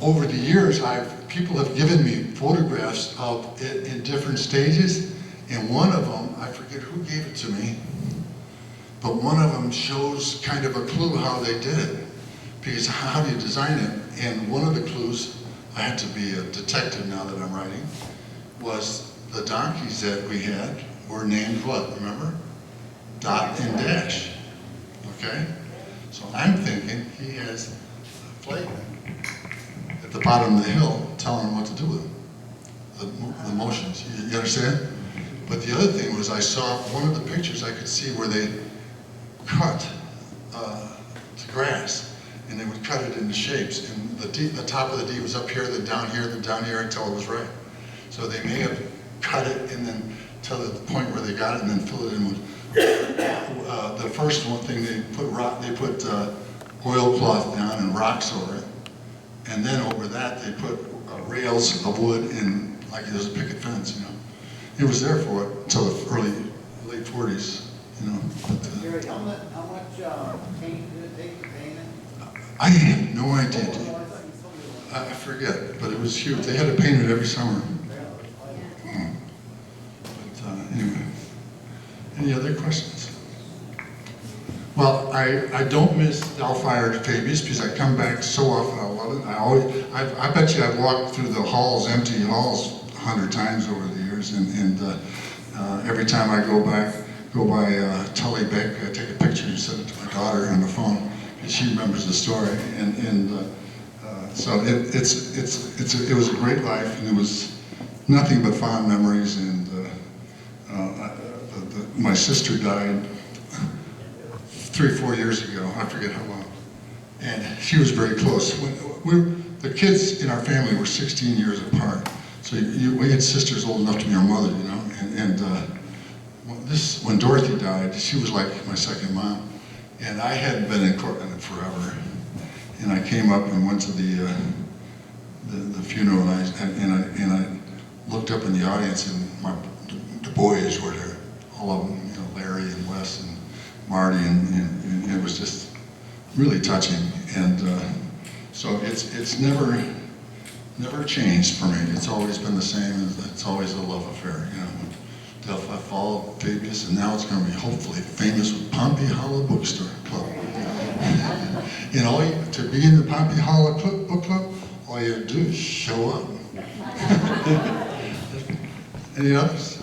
over the years, people have given me photographs of it in different stages, and one of them, I forget who gave it to me, but one of them shows kind of a clue how they did it, because how do you design it? And one of the clues, I had to be a detective now that I'm writing, was the donkeys that we had were named what, remember? Dot and Dash, okay? So I'm thinking he has a flag at the bottom of the hill telling him what to do with them, the motions, you understand? But the other thing was I saw one of the pictures I could see where they cut the grass, and they would cut it into shapes. And the top of the D was up here, then down here until it was right. So they may have cut it and then to the point where they got it and then fill it in with. The first one thing they put oilcloth down and rocks over it, and then over that they put rails of wood and like there's a picket fence, you know. It was there for it until the late 40s, you know. But, Jerry, how much paint did it take to paint it? I have no idea. I thought you told me I forget, but it was huge. They had to paint it every summer. But anyway, any other questions? Well, I don't miss Delphire Fabius because I come back so often. I love it. I bet you I've walked through the halls, empty halls, 100 times over the years, and every time I go by Tully Beck, I take a picture and send it to my daughter on the phone because she remembers the story. So it was a great life, and it was nothing but fond memories. And my sister died 3 or 4 years ago. I forget how long, and she was very close. The kids in our family were 16 years apart. So we had sisters old enough to be our mother, you know. When Dorothy died, she was like my second mom, and I hadn't been in Cortland forever. And I came up and went to the funeral, and I looked up in the audience, and the boys were there, all of them, you know, Larry and Wes and Marty, and it was just really touching. And so it's never changed for me. It's always been the same. It's always a love affair, you know. I followed Fabius, and now it's going to be hopefully famous with Pompey Hollow Bookstore Club. And to be in the Pompey Hollow Book Club, all you have to do is show up. Any others?